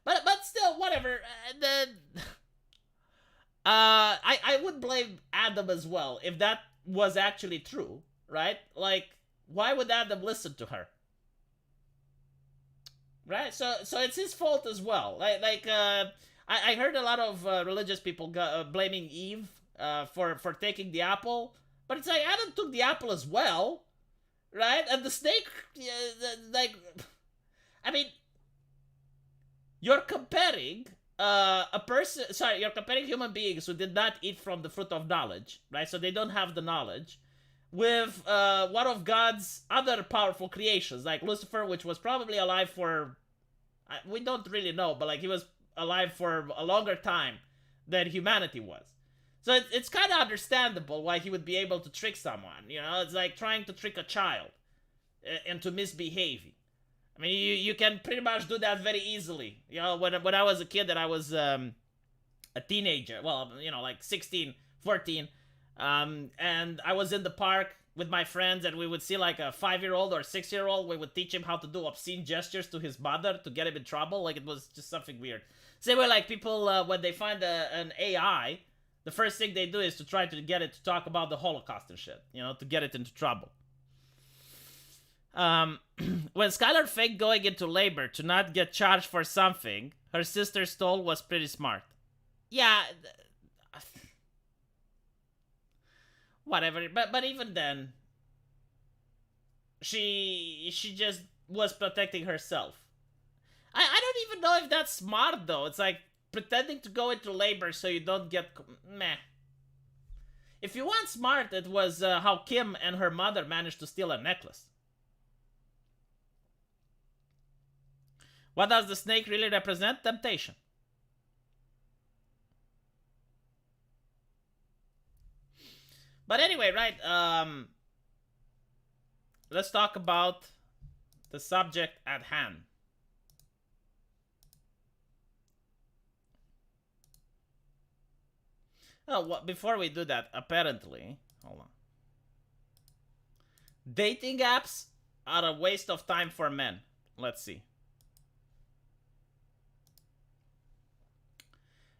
But still, whatever. And then I would blame Adam as well if that was actually true, right? Like, why would Adam listen to her? Right? So it's his fault as well. I heard a lot of religious people blaming Eve for taking the apple, but it's like Adam took the apple as well, right? And the snake, like, I mean, you're comparing you're comparing human beings who did not eat from the fruit of knowledge, right? So they don't have the knowledge, with one of God's other powerful creations, like Lucifer, which was probably alive for, we don't really know, but like, he was alive for a longer time than humanity was. So it's kind of understandable why he would be able to trick someone, you know? It's like trying to trick a child into misbehaving. I mean, you can pretty much do that very easily. You know, when I was a kid and I was a teenager, well, you know, like 16, 14, and I was in the park with my friends, and we would see like a 5-year-old or 6-year-old. We would teach him how to do obscene gestures to his mother to get him in trouble. Like, it was just something weird. Same way like people, when they find an AI, the first thing they do is to try to get it to talk about the Holocaust and shit, you know, to get it into trouble. When Skyler faked going into labor to not get charged for something her sister stole was pretty smart. Yeah, whatever. But even then, she just was protecting herself. I don't even know if that's smart though. It's like pretending to go into labor so you don't get meh. If you want smart, it was how Kim and her mother managed to steal a necklace. What does the snake really represent? Temptation. But anyway, right, let's talk about the subject at hand. Oh, before we do that, apparently, hold on. Dating apps are a waste of time for men. Let's see.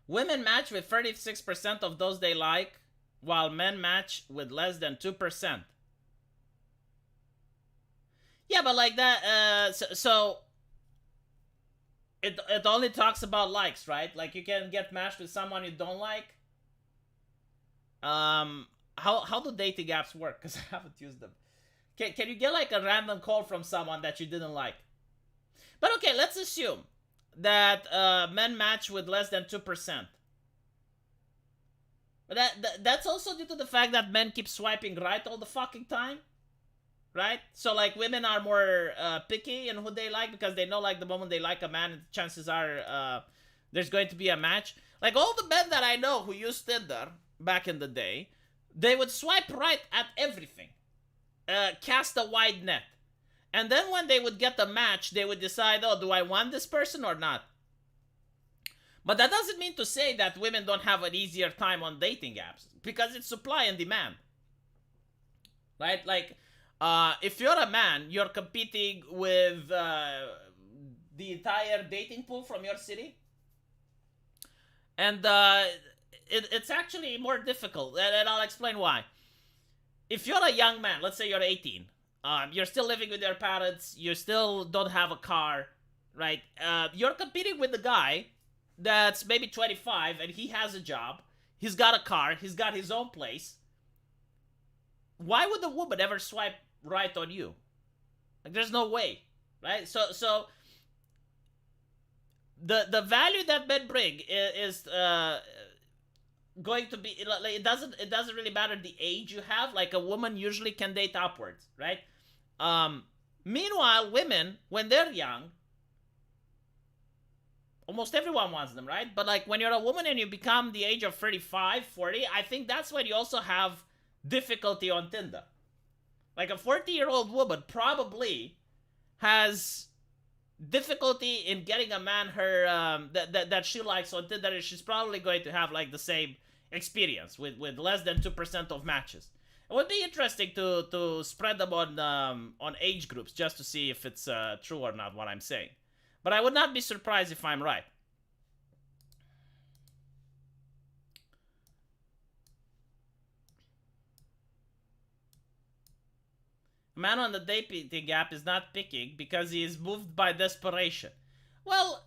Women match with 36% of those they like, while men match with less than 2%. Yeah, but like that, so it only talks about likes, right? Like you can get matched with someone you don't like. How do dating apps work? Because I haven't used them. Can you get like a random call from someone that you didn't like? But okay, let's assume that men match with less than 2%. But that's also due to the fact that men keep swiping right all the fucking time, right? So like women are more picky in who they like because they know like the moment they like a man, chances are there's going to be a match. Like all the men that I know who used Tinder back in the day, they would swipe right at everything, cast a wide net. And then when they would get the match, they would decide, oh, do I want this person or not? But that doesn't mean to say that women don't have an easier time on dating apps, because it's supply and demand. Right? Like, if you're a man, you're competing with the entire dating pool from your city. And it's actually more difficult, and I'll explain why. If you're a young man, let's say you're 18, you're still living with your parents, you still don't have a car, right? You're competing with the guy that's maybe 25 and he has a job, he's got a car, he's got his own place. Why would a woman ever swipe right on you? Like, there's no way, right? So the value that men bring is going to be, it doesn't really matter the age you have. Like, a woman usually can date upwards, right? Meanwhile, women, when they're young, almost everyone wants them, right? But like when you're a woman and you become the age of 35, 40, I think that's when you also have difficulty on Tinder. Like a 40-year-old woman probably has difficulty in getting a man her that she likes on Tinder. She's probably going to have like the same experience with less than 2% of matches. It would be interesting to spread them on age groups just to see if it's true or not what I'm saying. But I would not be surprised if I'm right. A man on the dating app is not picking because he is moved by desperation. Well,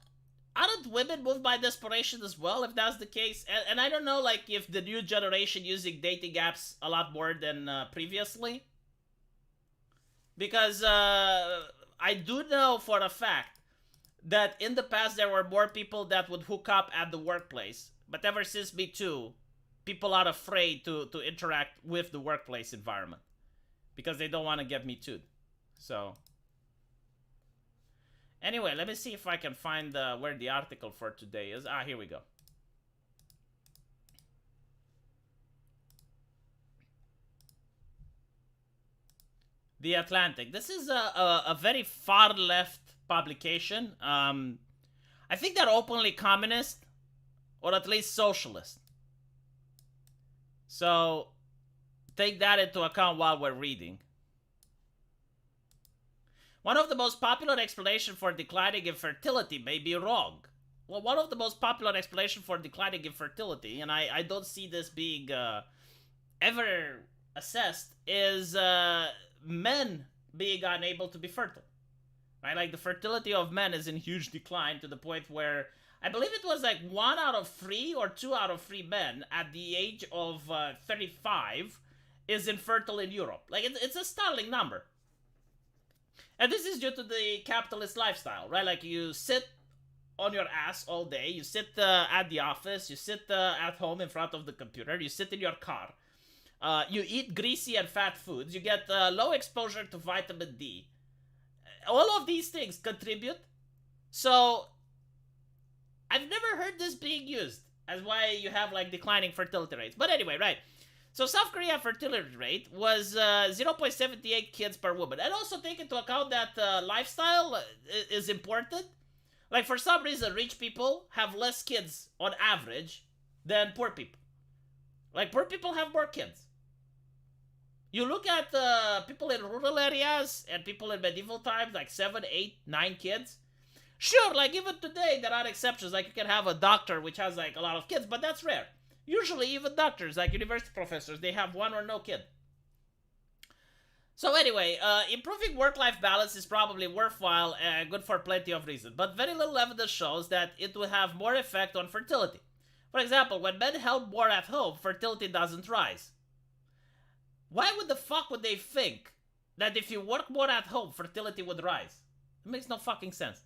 aren't women moved by desperation as well, if that's the case? And I don't know, like, if the new generation using dating apps a lot more than previously. Because I do know for a fact that in the past there were more people that would hook up at the workplace. But ever since Me Too, people are afraid to interact with the workplace environment because they don't want to get Me Too'd. So anyway, let me see if I can find where the article for today is. Here we go. The Atlantic. This is a very far left publication. I think they're openly communist, or at least socialist. So take that into account while we're reading. One of the most popular explanations for declining in fertility may be wrong. well, one of the most popular explanations for declining infertility, and I don't see this being ever assessed, is men being unable to be fertile. Right? Like the fertility of men is in huge decline to the point where I believe it was like 1 out of 3 or 2 out of 3 men at the age of 35 is infertile in Europe. Like it's a startling number. And this is due to the capitalist lifestyle, right? Like you sit on your ass all day, you sit at the office, you sit at home in front of the computer, you sit in your car, you eat greasy and fat foods, you get low exposure to vitamin D. All of these things contribute. So I've never heard this being used as why you have like declining fertility rates. But anyway, right. So South Korea fertility rate was 0.78 kids per woman. And also take into account that lifestyle is important. Like for some reason, rich people have less kids on average than poor people. Like poor people have more kids. You look at people in rural areas and people in medieval times, like 7, 8, 9 kids. Sure, like even today there are exceptions. Like you can have a doctor which has like a lot of kids, but that's rare. Usually even doctors, like university professors, they have 1 or no kid. So anyway, improving work-life balance is probably worthwhile and good for plenty of reasons. But very little evidence shows that it will have more effect on fertility. For example, when men help more at home, fertility doesn't rise. Why would the fuck would they think that if you work more at home, fertility would rise? It makes no fucking sense.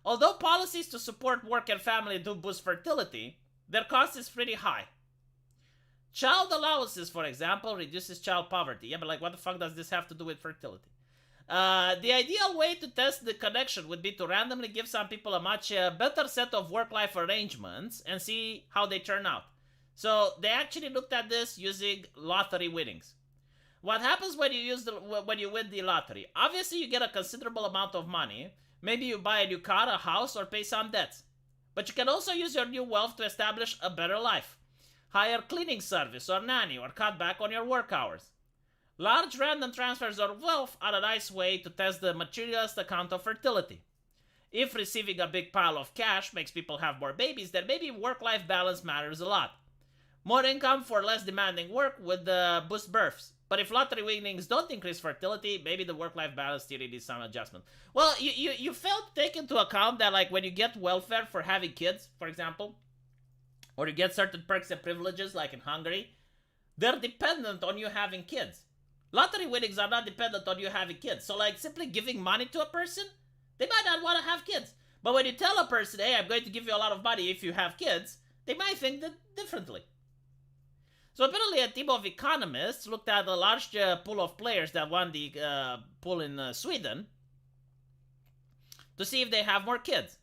Although policies to support work and family do boost fertility, their cost is pretty high. Child allowances, for example, reduces child poverty. Yeah, but like what the fuck does this have to do with fertility? The ideal way to test the connection would be to randomly give some people a much better set of work-life arrangements and see how they turn out. So they actually looked at this using lottery winnings. What happens when you win the lottery? Obviously, you get a considerable amount of money. Maybe you buy a new car, a house, or pay some debts. But you can also use your new wealth to establish a better life. Hire cleaning service or nanny or cut back on your work hours. Large random transfers of wealth are a nice way to test the materialist account of fertility. If receiving a big pile of cash makes people have more babies, then maybe work-life balance matters a lot. More income for less demanding work would boost births. But if lottery winnings don't increase fertility, maybe the work-life balance theory needs some adjustment. Well, you failed to take into account that like when you get welfare for having kids, for example, or you get certain perks and privileges like in Hungary, they're dependent on you having kids. Lottery winnings are not dependent on you having kids. So like simply giving money to a person, they might not want to have kids. But when you tell a person, hey, I'm going to give you a lot of money if you have kids, they might think that differently. So apparently a team of economists looked at a large pool of players that won the pool in Sweden to see if they have more kids.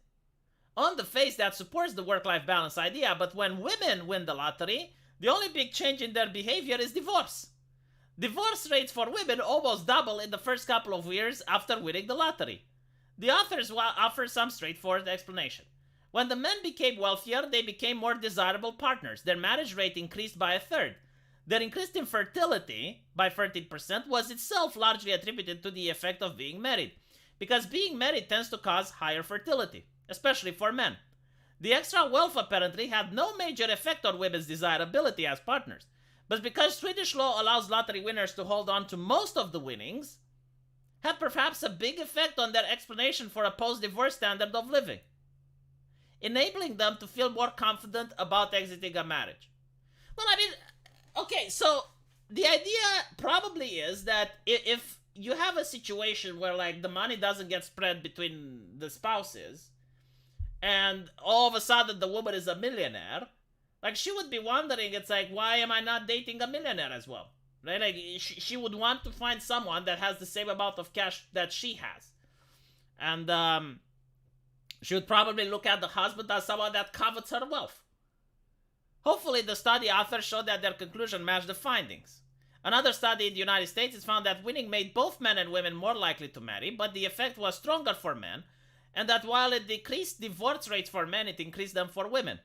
On the face, that supports the work-life balance idea, but when women win the lottery, the only big change in their behavior is divorce. Divorce rates for women almost double in the first couple of years after winning the lottery. The authors offer some straightforward explanation. When the men became wealthier, they became more desirable partners. Their marriage rate increased by 1/3. Their increased infertility by 13% was itself largely attributed to the effect of being married, because being married tends to cause higher fertility, especially for men. The extra wealth apparently had no major effect on women's desirability as partners, but because Swedish law allows lottery winners to hold on to most of the winnings, had perhaps a big effect on their explanation for a post-divorce standard of living, enabling them to feel more confident about exiting a marriage. Well, I mean, okay, so the idea probably is that if you have a situation where like the money doesn't get spread between the spouses, and all of a sudden the woman is a millionaire, like she would be wondering, it's like, why am I not dating a millionaire as well? Right? Like she would want to find someone that has the same amount of cash that she has. And she would probably look at the husband as someone that covets her wealth. Hopefully the study authors showed that their conclusion matched the findings. Another study in the United States has found that winning made both men and women more likely to marry, but the effect was stronger for men, and that while it decreased divorce rates for men, it increased them for women.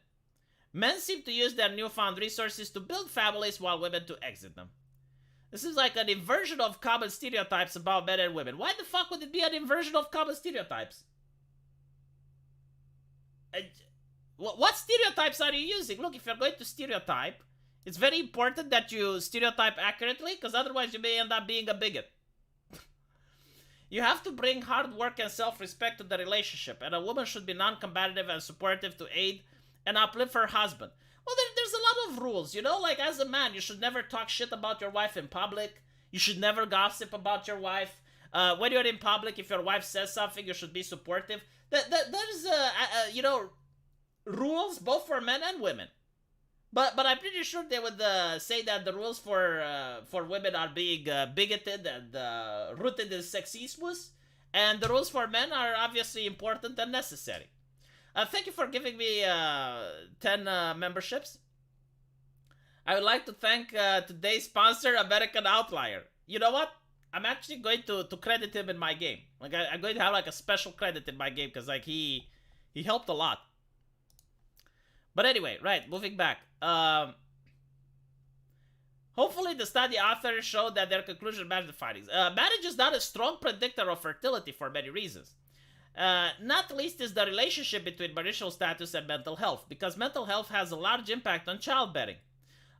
Men seem to use their newfound resources to build families while women to exit them. This is like an inversion of common stereotypes about men and women. Why the fuck would it be an inversion of common stereotypes? What stereotypes are you using? Look, if you're going to stereotype, it's very important that you stereotype accurately, because otherwise you may end up being a bigot. You have to bring hard work and self-respect to the relationship, and a woman should be non-combative and supportive to aid and uplift her husband. Well, there's a lot of rules, you know? Like, as a man, you should never talk shit about your wife in public. You should never gossip about your wife. When you're in public, if your wife says something, you should be supportive. There's, rules both for men and women. But I'm pretty sure they would say that the rules for women are being bigoted and rooted in sexism, and the rules for men are obviously important and necessary. Thank you for giving me 10 memberships. I would like to thank today's sponsor, American Outlier. You know what? I'm actually going to credit him in my game. Like I'm going to have like a special credit in my game because like he helped a lot. But anyway, right, moving back. Hopefully the study authors showed that their conclusion matched the findings. Marriage is not a strong predictor of fertility for many reasons. Not least is the relationship between marital status and mental health, because mental health has a large impact on childbearing.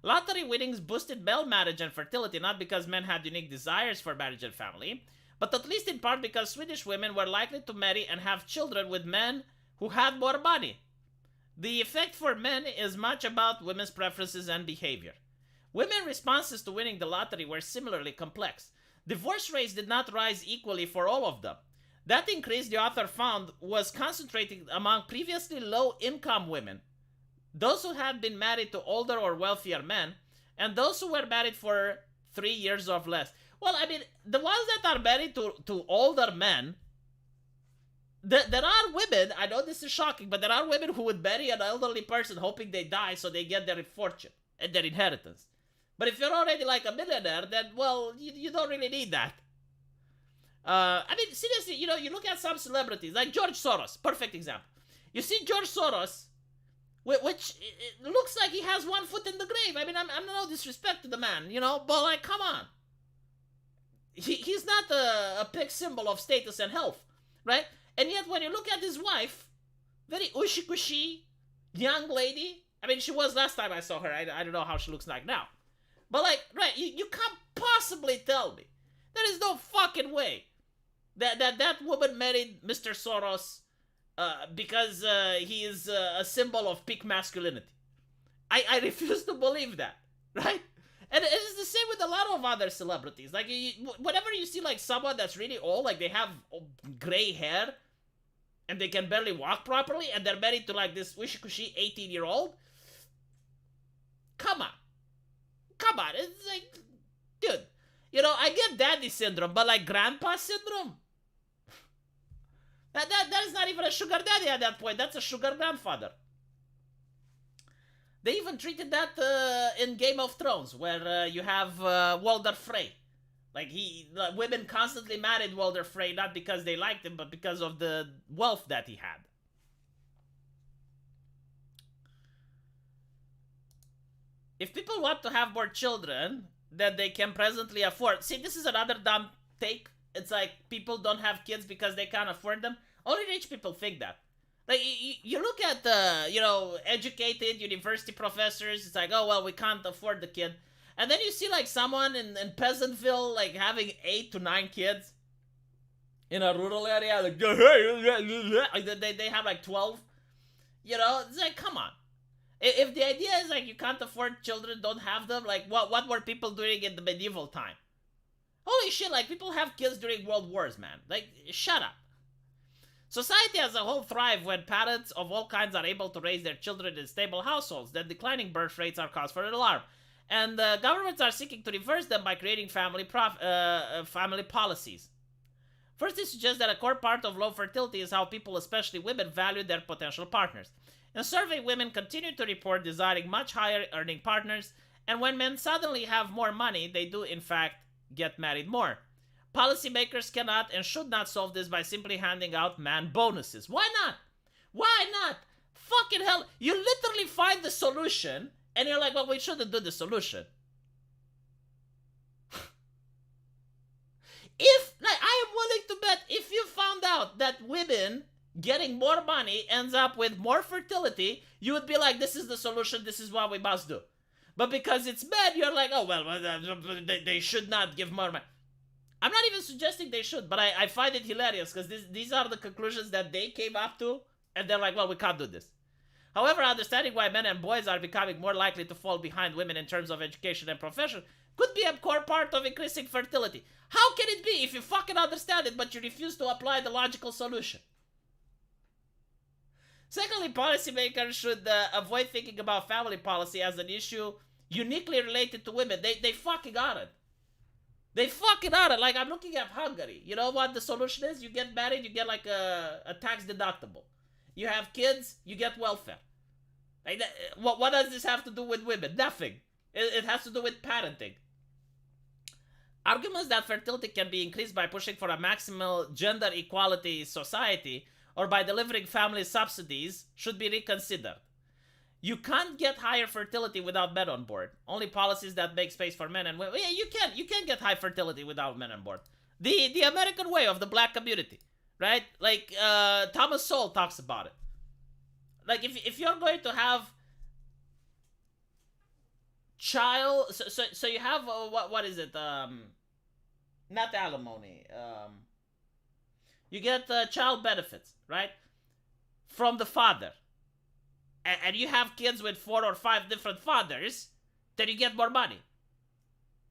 Lottery winnings boosted male marriage and fertility not because men had unique desires for marriage and family, but at least in part because Swedish women were likely to marry and have children with men who had more money. The effect for men is much about women's preferences and behavior. Women's responses to winning the lottery were similarly complex. Divorce rates did not rise equally for all of them. That increase, the author found, was concentrated among previously low-income women, those who had been married to older or wealthier men, and those who were married for 3 years or less. Well, I mean, the ones that are married to older men, there are women, I know this is shocking, but there are women who would marry an elderly person hoping they die so they get their fortune and their inheritance. But if you're already like a millionaire, then, well, you don't really need that. I mean, seriously, you know, you look at some celebrities, like George Soros, perfect example. You see George Soros, which it looks like he has one foot in the grave. I mean, I'm no disrespect to the man, you know, but like, come on. He's not a big symbol of status and health, right? And yet, when you look at his wife, very ushy-cushy, young lady. I mean, she was last time I saw her. I don't know how she looks like now. But like, right, you can't possibly tell me. There is no fucking way that woman married Mr. Soros because he is a symbol of peak masculinity. I refuse to believe that, right? And it's the same with a lot of other celebrities. Like, whenever you see like someone that's really old, like they have gray hair, and they can barely walk properly, and they're married to like this wishy-cushy 18-year-old. Come on. It's like, dude, you know, I get daddy syndrome, but like grandpa syndrome? That is not even a sugar daddy at that point. That's a sugar grandfather. They even treated that in Game of Thrones, where you have Walder Frey. Like, women constantly married Walder Frey, not because they liked him, but because of the wealth that he had. If people want to have more children than they can presently afford... See, this is another dumb take. It's like, people don't have kids because they can't afford them. Only rich people think that. Like, you look at educated university professors, it's like, oh, well, we can't afford the kid. And then you see, like, someone in Peasantville, like, having 8 to 9 kids in a rural area. Like, they have, like, 12. You know, it's like, come on. If the idea is, like, you can't afford children, don't have them, like, what were people doing in the medieval time? Holy shit, like, people have kids during world wars, man. Like, shut up. Society as a whole thrives when parents of all kinds are able to raise their children in stable households. Then declining birth rates are cause for alarm. And governments are seeking to reverse them by creating family policies. First, it suggests that a core part of low fertility is how people, especially women, value their potential partners. In a survey, women continue to report desiring much higher earning partners, and when men suddenly have more money, they do in fact get married more. Policymakers cannot and should not solve this by simply handing out man bonuses. Why not? Why not? Fucking hell. You literally find the solution, and you're like, well, we shouldn't do the solution. I am willing to bet if you found out that women getting more money ends up with more fertility, you would be like, this is the solution, this is what we must do. But because it's men, you're like, oh, well, they should not give more money. I'm not even suggesting they should, but I find it hilarious because these are the conclusions that they came up to, and they're like, well, we can't do this. However, understanding why men and boys are becoming more likely to fall behind women in terms of education and profession could be a core part of increasing fertility. How can it be if you fucking understand it, but you refuse to apply the logical solution? Secondly, policymakers should avoid thinking about family policy as an issue uniquely related to women. They fucking are it. They fucking are it. Like, I'm looking at Hungary. You know what the solution is? You get married, you get like a tax deductible. You have kids, you get welfare. Like, what does this have to do with women? Nothing. It has to do with parenting. Arguments that fertility can be increased by pushing for a maximal gender equality society or by delivering family subsidies should be reconsidered. You can't get higher fertility without men on board. Only policies that make space for men and women. Yeah, you can get high fertility without men on board. The American way of the black community, right? Like Thomas Sowell talks about it. Like if you're going to have child, so you have what is it? Not alimony. You get child benefits, right, from the father. And you have kids with 4 or 5 different fathers, then you get more money.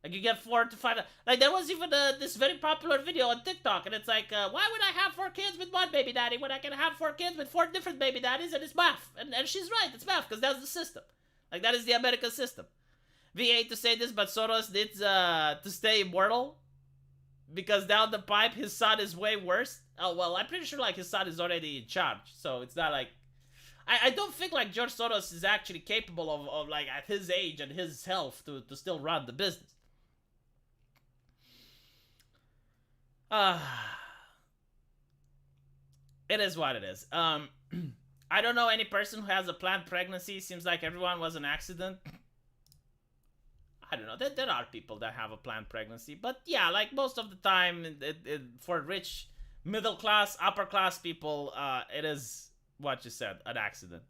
Like, you get 4 to 5. Like, there was even this very popular video on TikTok, and it's like, why would I have 4 kids with one baby daddy when I can have 4 kids with 4 different baby daddies, and it's math. And she's right, it's math, because that's the system. Like, that is the American system. We hate to say this, but Soros needs to stay immortal, because down the pipe, his son is way worse. Oh, well, I'm pretty sure, like, his son is already in charge, so it's not like... I don't think, like, George Soros is actually capable of like, at his age and his health to still run the business. It is what it is. I don't know any person who has a planned pregnancy. Seems like everyone was an accident. I don't know. There are people that have a planned pregnancy. But yeah, like, most of the time, for rich, middle class, upper class people, it is... what you said, an accident.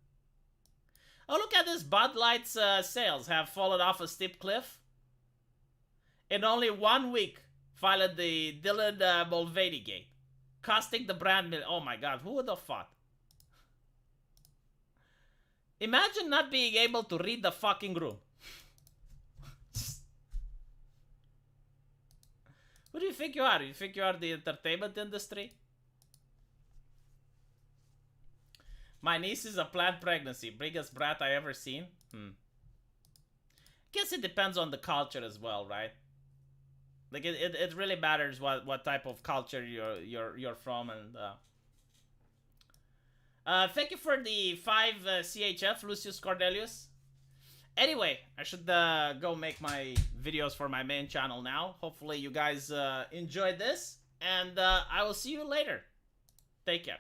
Oh, look at this. Bud Light's sales have fallen off a steep cliff. In only 1 week, followed the Dylan Mulvaney gate, costing the brand oh my god, who would have thought? Imagine not being able to read the fucking room. Who do you think you are? You think you are the entertainment industry? My niece is a planned pregnancy. Biggest brat I ever seen. Guess it depends on the culture as well, right? Like, it really matters what type of culture you're from. And thank you for the 5 CHF, Lucius Cornelius. Anyway, I should go make my videos for my main channel now. Hopefully you guys enjoyed this, and I will see you later. Take care.